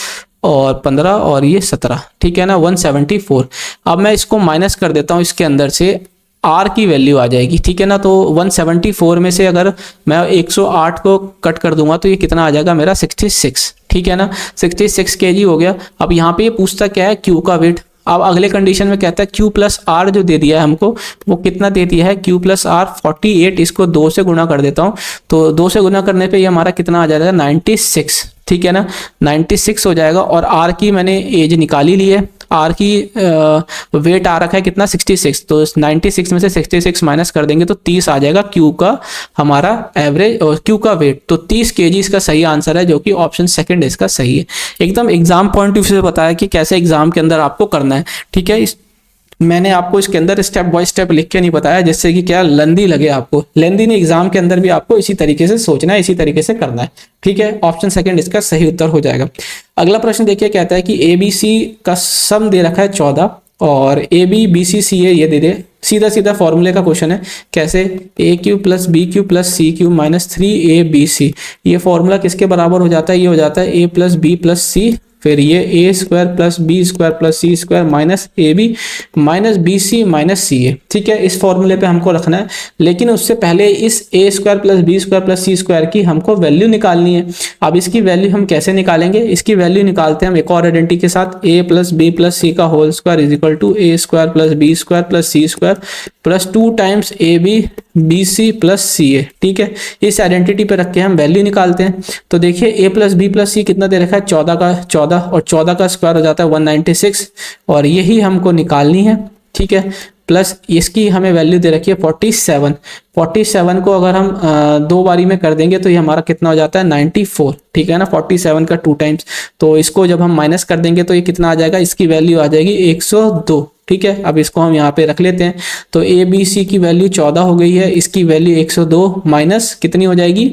और 15 और ये 17। ठीक है ना, 174। अब मैं इसको माइनस कर देता हूँ इसके अंदर से, आर की वैल्यू आ जाएगी। ठीक है ना, तो 174 में से अगर मैं 108 को कट कर दूंगा तो ये कितना आ जाएगा मेरा 66। ठीक है ना, 66 kg हो गया। अब यहाँ पे ये पूछता क्या है, Q का वेट। अब अगले कंडीशन में कहता है Q प्लस R जो दे दिया है हमको, वो कितना दे दिया है, Q प्लस R 48। इसको 2 से गुणा कर देता हूँ तो 2 से गुणा करने पे ये हमारा कितना आ जाएगा 96। ठीक है ना, 96 हो जाएगा। और R की मैंने एज निकाली ली है, R की वेट आ रखा है कितना 66। तो 96 में से 66 माइनस कर देंगे तो 30 आ जाएगा Q का हमारा एवरेज और Q का वेट। तो 30 kg इसका सही आंसर है, जो कि ऑप्शन सेकंड इसका सही है। एकदम एग्जाम पॉइंट ऑफ व्यू से बताया कि कैसे एग्जाम के अंदर आपको करना है। ठीक है, मैंने आपको इसके अंदर स्टेप बाय स्टेप लिख के नहीं बताया जिससे कि क्या लेंदी लगे आपको, लेंदी नहीं, एग्जाम के अंदर भी आपको इसी तरीके से सोचना है, इसी तरीके से करना है। ठीक है, ऑप्शन सेकंड इसका सही उत्तर हो जाएगा। अगला प्रश्न देखिए, कहता है कि ABC का सम दे रखा है 14 और AB BC CA ये दे दे। सीधा सीधा फॉर्मूले का क्वेश्चन है, कैसे, AQ plus BQ plus CQ minus 3ABC। ये फॉर्मूला किसके बराबर हो जाता है, ये हो जाता है A plus B plus C, फिर ये A square plus B square plus C square minus A B minus B C minus C A. ठीक है, इस फॉर्मूले पे हमको रखना है, लेकिन उससे पहले इस A square plus B square plus C square की हमको वैल्यू निकालनी है। अब इसकी वैल्यू हम कैसे निकालेंगे, इसकी वैल्यू निकालते हैं हम एक और आइडेंटिटी के साथ, A plus B plus C का whole square is equal to A square plus B square plus C square plus 2 times A B B C plus C A. ठीक है, इस आइडेंटिटी पे रख के हम वैल्यू निकालते हैं। तो देखिए ए प्लस बी प्लस सी कितना दे रखा है 14 का 14 और 14 का स्क्वायर हो जाता है 196 और यही हमको निकालनी है। ठीक है, प्लस इसकी हमें वैल्यू दे रखी है 47। 47 को अगर हम 2 बारी में कर देंगे तो ये हमारा कितना हो जाता है 94। ठीक है ना, 47 का 2 टाइम्स, तो इसको जब हम माइनस कर देंगे तो ये कितना आ जाएगा, इसकी वैल्यू आ जाएगी 102। ठीक है, अब इसको हम यहाँ पे रख लेते हैं। तो ए बी सी की वैल्यू 14 हो गई है, इसकी वैल्यू 102 माइनस कितनी हो जाएगी,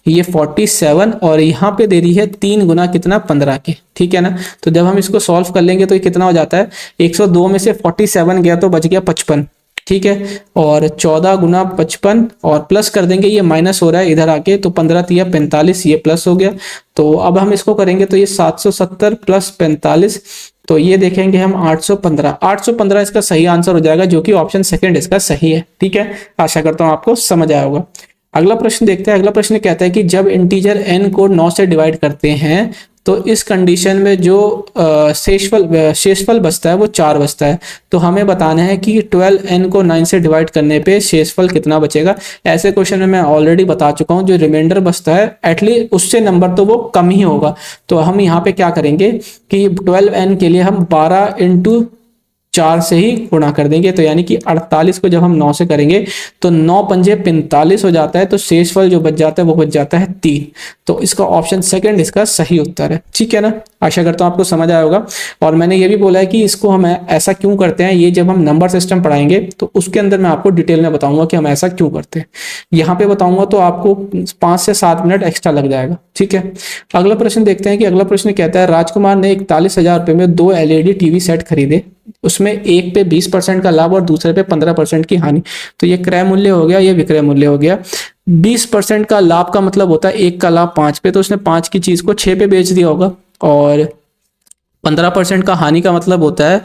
ये 47 और यहाँ पे दे दी है 3 गुना कितना 15 के। ठीक है ना, तो जब हम इसको सॉल्व कर लेंगे तो ये कितना हो जाता है, 102 में से 47 गया तो बच गया 55। ठीक है, और 14 गुना 55 और प्लस कर देंगे, ये माइनस हो रहा है इधर आके, तो 15 तिया 45, ये प्लस हो गया। तो अब हम इसको करेंगे तो ये 770 प्लस 45, तो ये देखेंगे हम 815। 815 इसका सही आंसर हो जाएगा, जो कि ऑप्शन सेकंड इसका सही है। ठीक है, आशा करता हूँ आपको समझ आया होगा। अगला प्रश्न देखते हैं। अगला प्रश्न कहता है कि जब इंटीजर n को 9 से डिवाइड करते हैं तो इस कंडीशन में जो शेषफल बचता है वो 4 बचता है। तो हमें बताना है कि 12n को 9 से डिवाइड करने पे शेषफल कितना बचेगा। ऐसे क्वेश्चन में मैं ऑलरेडी बता चुका हूँ, जो रिमाइंडर बचता है एटलीस्ट उससे नंबर तो वो कम ही होगा। तो हम यहाँ पे क्या करेंगे कि 12n के लिए हम 12 इंटू 4 से ही गुणा कर देंगे, तो यानी कि 48 को जब हम 9 से करेंगे तो 9 पंजे 45 हो जाता है, तो शेषफल जो बच जाता है वो बच जाता है 3। तो इसका ऑप्शन सेकंड इसका सही उत्तर है। ठीक है ना, आशा करता हूँ आपको समझ आया होगा। और मैंने ये भी बोला है कि इसको हम ऐसा क्यों करते हैं, ये जब हम नंबर सिस्टम पढ़ाएंगे तो उसके अंदर मैं आपको डिटेल में बताऊंगा कि हम ऐसा क्यों करते हैं। यहाँ पे बताऊंगा तो आपको 5 से 7 मिनट एक्स्ट्रा लग जाएगा। ठीक है, अगला प्रश्न देखते हैं कि अगला प्रश्न कहता है राजकुमार ने 41,000 रुपये में 2 LED टीवी सेट खरीदे, उसमें एक पे 20% का लाभ और दूसरे पे 15% की हानि। तो ये क्रय मूल्य हो गया, ये विक्रय मूल्य हो गया। 20% का लाभ का मतलब होता है एक का लाभ 5 पे, तो उसने 5 की चीज को 6 पे बेच दिया होगा। और 15% का हानि का मतलब होता है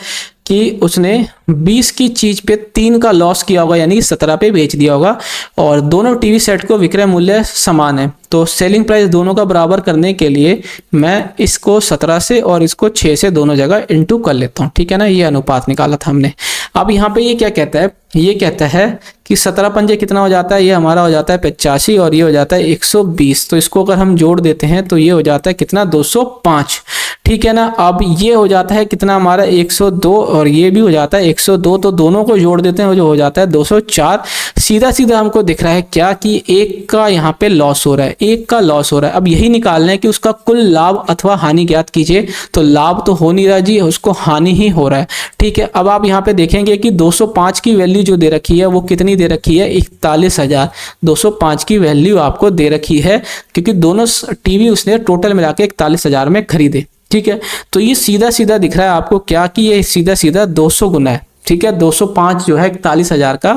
कि उसने 20 की चीज पे 3 का लॉस किया होगा, यानी 17 पे बेच दिया होगा, और दोनों टीवी सेट को विक्रय मूल्य समान है। तो सेलिंग प्राइस दोनों का बराबर करने के लिए मैं इसको 17 से और इसको 6 से दोनों जगह इंटू कर लेता हूँ, ठीक है ना। ये अनुपात निकाला था हमने। अब यहाँ पे ये क्या कहता है, ये कहता है कि 17 पंजे कितना हो जाता है, ये हमारा हो जाता है 85 और ये हो जाता है 120। तो इसको अगर हम जोड़ देते हैं तो ये हो जाता है कितना, 205, ठीक है ना। अब ये हो जाता है कितना हमारा 102 और ये भी हो जाता है 102, तो दोनों को जोड़ देते हैं जो हो जाता है 204। सीधा सीधा हमको दिख रहा है क्या कि एक का यहाँ पे लॉस हो रहा है, एक का लॉस हो रहा है। अब यही निकालना है कि उसका कुल लाभ अथवा हानि ज्ञात कीजिए। तो लाभ तो हो नहीं रहा जी, उसको हानि ही हो रहा है, ठीक है। अब आप यहाँ पे देखेंगे कि 205 की वैल्यू जो दे रखी है वो कितनी दे रखी है, 41,000। 205 की वैल्यू आपको दे रखी है क्योंकि दोनों टीवी उसने टोटल मिला के 41,000 में खरीदे, ठीक है। तो ये सीधा सीधा दिख रहा है आपको क्या कि ये सीधा सीधा 200 गुना है, ठीक है। 205 जो है 41,000 का,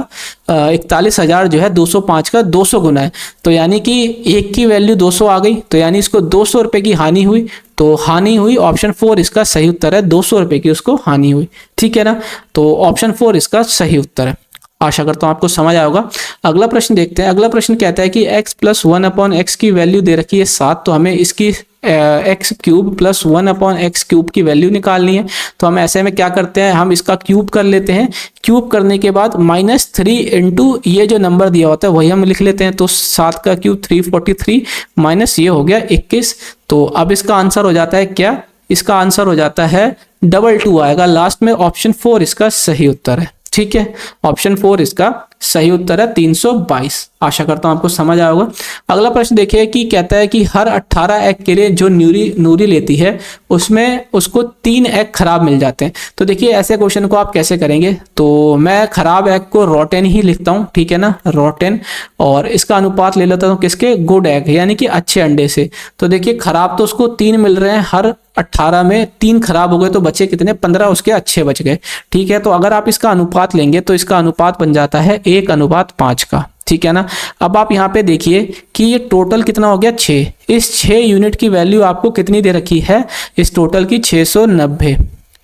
41,000 जो है 205 का 200 गुना है। तो यानी कि एक की वैल्यू 200 आ गई, तो यानी इसको 200 रुपए की हानि हुई। तो हानि हुई, ऑप्शन 4 इसका सही उत्तर है, 200 रुपए की उसको हानि हुई, ठीक है ना। तो ऑप्शन 4 इसका सही उत्तर है। आशा करता हूं आपको समझ आया होगा। अगला प्रश्न देखते हैं। अगला प्रश्न कहता है कि x प्लस 1/x की वैल्यू दे रखी है 7, तो हमें इसकी x cube plus 1/x cube की वैल्यू निकालनी है। तो हम ऐसे में क्या करते हैं, हम इसका क्यूब कर लेते हैं। क्यूब करने के बाद -3 इंटू ये जो नंबर दिया होता है वही हम लिख लेते हैं। तो 7 का क्यूब 343 माइनस ये हो गया 21। तो अब इसका आंसर हो जाता है क्या, इसका आंसर हो जाता है 22 आएगा लास्ट में। ऑप्शन 4 इसका सही उत्तर है, ठीक है। ऑप्शन 4 इसका सही उत्तर है 322। आशा करता हूं आपको समझ आया होगा। अगला प्रश्न देखिए कि कहता है कि हर 18 एग के लिए जो नूरी लेती है उसमें उसको 3 एग खराब मिल जाते हैं। तो देखिए ऐसे क्वेश्चन को आप कैसे करेंगे, तो मैं खराब एग को रोटेन ही लिखता हूं, ठीक है ना, रोटेन। और इसका अनुपात ले लेता हूं किसके, गुड एग यानी कि अच्छे अंडे से। तो देखिए खराब तो उसको 3 मिल रहे हैं, हर 18 में 3 खराब हो गए तो बचे कितने, 15 उसके अच्छे बच गए, ठीक है। तो अगर आप इसका अनुपात लेंगे तो इसका अनुपात बन जाता है 1/5 का, ठीक है ना। अब आप यहाँ पे देखिए कि ये टोटल कितना हो गया 6। इस 6 यूनिट की वैल्यू आपको कितनी दे रखी है, इस टोटल की 690।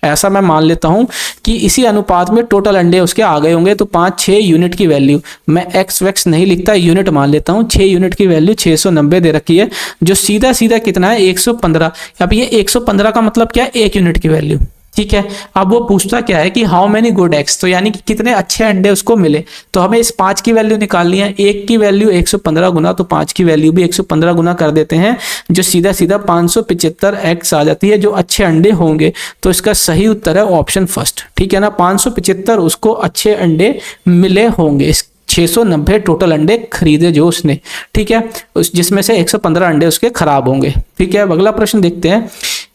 ऐसा मैं मान लेता हूं कि इसी अनुपात में टोटल अंडे उसके आ गए होंगे। तो 5-6 यूनिट की वैल्यू, मैं एक्स वैक्स नहीं लिखता, यूनिट मान लेता हूं। 6 यूनिट की वैल्यू 690 दे रखी है, जो सीधा सीधा कितना है 115। अब ये 115 का मतलब क्या है, 1 यूनिट की वैल्यू, ठीक है। अब वो पूछता क्या है कि हाउ मेनी गुड एग्स, तो यानी कि कितने अच्छे अंडे उसको मिले। तो हमें इस 5 की वैल्यू निकालनी है। 1 की वैल्यू 115 गुना, तो 5 की वैल्यू भी 115 गुना कर देते हैं, जो सीधा सीधा 575 एग्स आ जाती है जो अच्छे अंडे होंगे। तो इसका सही उत्तर है ऑप्शन फर्स्ट, ठीक है ना। 575 उसको अच्छे अंडे मिले होंगे, 690 टोटल अंडे खरीदे जो उसने, ठीक है, उस जिसमें से 115 अंडे उसके खराब होंगे, ठीक है। अब अगला प्रश्न देखते हैं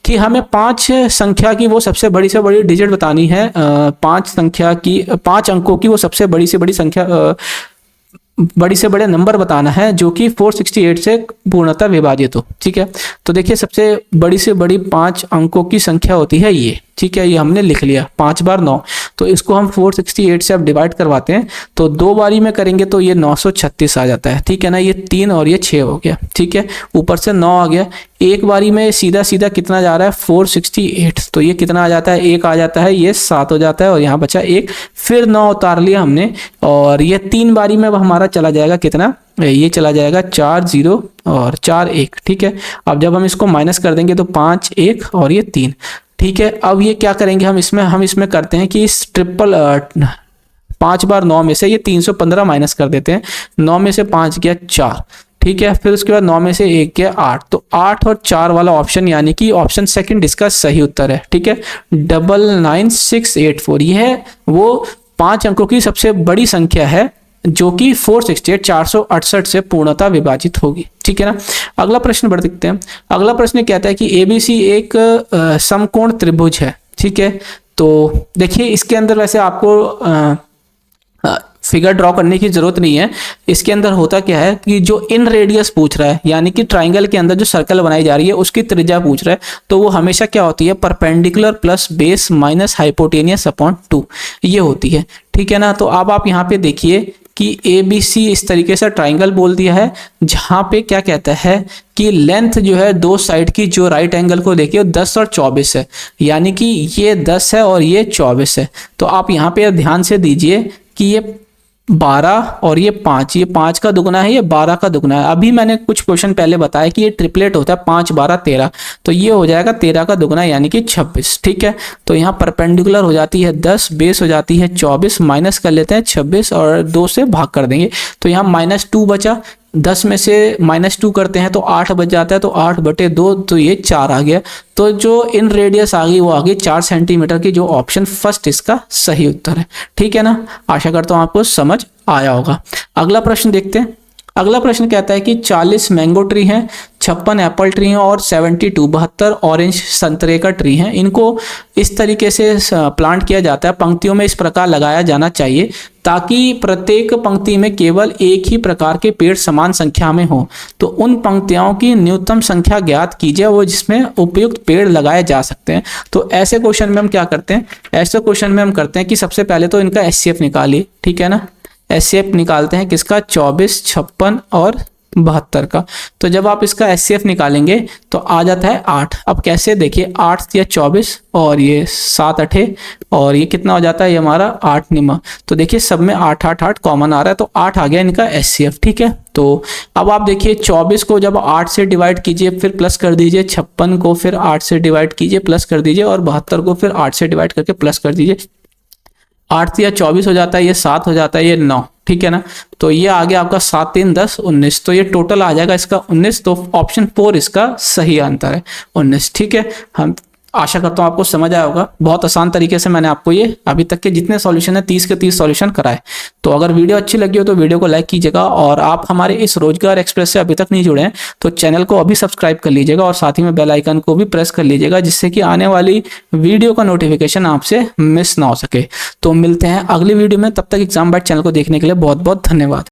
कि हमें 5 संख्या की वो सबसे बड़ी से बड़ी डिजिट बतानी है। 5 अंकों की वो सबसे बड़ी से बड़ी संख्या, बड़ी से बड़े नंबर बताना है जो कि 468 से पूर्णतः विभाजित हो, ठीक है। तो देखिए सबसे बड़ी से बड़ी 5 अंकों की संख्या होती है ये, ठीक है, ये हमने लिख लिया 5 बार 9। तो इसको हम 468 से अब डिवाइड करवाते हैं, तो 2 बारी में करेंगे तो ये 936 आ जाता है, ठीक है ना। ये 3 और ये 6 हो गया, ठीक है, ऊपर से 9 आ गया। एक बारी में सीधा सीधा कितना जा रहा है 468, तो ये कितना आ जाता है 1 आ जाता है, ये 7 हो जाता है और यहाँ बचा 1, फिर 9 उतार लिया हमने। और ये 3 बारी में हमारा चला जाएगा कितना, ये चला जाएगा 4 0 और 4 1, ठीक है। अब जब हम इसको माइनस कर देंगे तो 5 1 और ये 3, ठीक है। अब ये क्या करेंगे हम इसमें करते हैं कि इस 5 बार 9 में से ये 315 माइनस कर देते हैं। 9 में से 5 गया 4, ठीक है, फिर उसके बाद 9 में से 1 गया 8। तो 8 और 4 वाला ऑप्शन यानी कि ऑप्शन सेकंड इसका सही उत्तर है, ठीक है। 99684 ये है वो 5 अंकों की सबसे बड़ी संख्या है जो कि 468 से पूर्णतः विभाजित होगी, ठीक है ना। अगला प्रश्न बढ़ देखते हैं। अगला प्रश्न कहता है कि एबीसी एक समकोण त्रिभुज है, ठीक है। तो देखिए इसके अंदर वैसे आपको फिगर ड्रॉ करने की जरूरत नहीं है। इसके अंदर होता क्या है कि जो इन रेडियस पूछ रहा है, यानी कि ट्राइंगल के अंदर जो सर्कल बनाई जा रही है उसकी त्रिज्या पूछ रहा है, तो वो हमेशा क्या होती है, perpendicular plus base minus hypotenuse upon 2 ये होती है, ठीक है ना। तो अब आप यहाँ पे देखिए कि ABC इस तरीके से ट्राइंगल बोल दिया है, जहाँ पे क्या कहता है कि लेंथ जो है दो साइड की जो राइट एंगल को देखिए 10 और 24 है, यानी कि ये 10 है और ये 24 है। तो आप यहाँ पे ध्यान से दीजिए कि ये 12 और ये 5, ये 5 का दुगना है, ये 12 का दुगना है। अभी मैंने कुछ क्वेश्चन पहले बताया कि ये ट्रिपलेट होता है 5 12 13, तो ये हो जाएगा 13 का दुगना यानी कि 26। ठीक है, तो यहाँ परपेंडिकुलर हो जाती है 10, बेस हो जाती है 24, माइनस कर लेते हैं 26 और 2 से भाग कर देंगे, तो यहाँ -2 बचा। 10 में से -2 करते हैं तो 8 बच जाता है, तो 8/2, तो ये 4 आ गया। तो जो इन रेडियस आ गई वो आ गई 4 सेंटीमीटर की, जो ऑप्शन फर्स्ट इसका सही उत्तर है। ठीक है ना, आशा करता हूँ आपको समझ आया होगा। अगला प्रश्न देखते हैं। अगला प्रश्न कहता है कि 40 मैंगो ट्री हैं, 56 एप्पल ट्री हैं और 72 ऑरेंज संतरे का ट्री हैं। इनको इस तरीके से प्लांट किया जाता है, पंक्तियों में इस प्रकार लगाया जाना चाहिए ताकि प्रत्येक पंक्ति में केवल एक ही प्रकार के पेड़ समान संख्या में हो। तो उन पंक्तियों की न्यूनतम संख्या ज्ञात कीजिए वो जिसमें उपयुक्त पेड़ लगाए जा सकते हैं। तो ऐसे क्वेश्चन में हम क्या करते हैं, ऐसे क्वेश्चन में हम करते हैं कि सबसे पहले तो इनका HCF निकालिए। ठीक है ना, HCF निकालते हैं किसका, 24, 56 और 72 का। तो जब आप इसका HCF निकालेंगे तो आ जाता है 8। अब कैसे, देखिए 8 या 24 और ये 7 8 और ये कितना हो जाता है, ये हमारा 8 निमा। तो देखिए सब में 8 8 8 कॉमन आ रहा है, तो 8 आ गया इनका HCF। ठीक है, तो अब आप देखिए 24 को जब 8 से डिवाइड कीजिए फिर प्लस कर दीजिए, 56 को फिर 8 से डिवाइड कीजिए प्लस कर दीजिए और 72 को फिर 8 से डिवाइड करके प्लस कर दीजिए। 8 या 24 हो जाता है, ये 7 हो जाता है, ये 9। ठीक है ना, तो ये आ गया आपका 7 3 10 19, तो ये टोटल आ जाएगा इसका 19। तो ऑप्शन 4 इसका सही आंसर है, 19। ठीक है, हम आशा करता हूँ आपको समझ आया होगा। बहुत आसान तरीके से मैंने आपको ये अभी तक के जितने सॉल्यूशन है 30 के 30 सॉल्यूशन कराए। तो अगर वीडियो अच्छी लगी हो तो वीडियो को लाइक कीजिएगा, और आप हमारे इस रोजगार एक्सप्रेस से अभी तक नहीं जुड़े हैं तो चैनल को अभी सब्सक्राइब कर लीजिएगा और साथ ही में बेल आइकन को भी प्रेस कर लीजिएगा, जिससे कि आने वाली वीडियो का नोटिफिकेशन आपसे मिस ना हो सके। तो मिलते हैं अगली वीडियो में, तब तक एग्जाम बाइट चैनल को देखने के लिए बहुत बहुत धन्यवाद।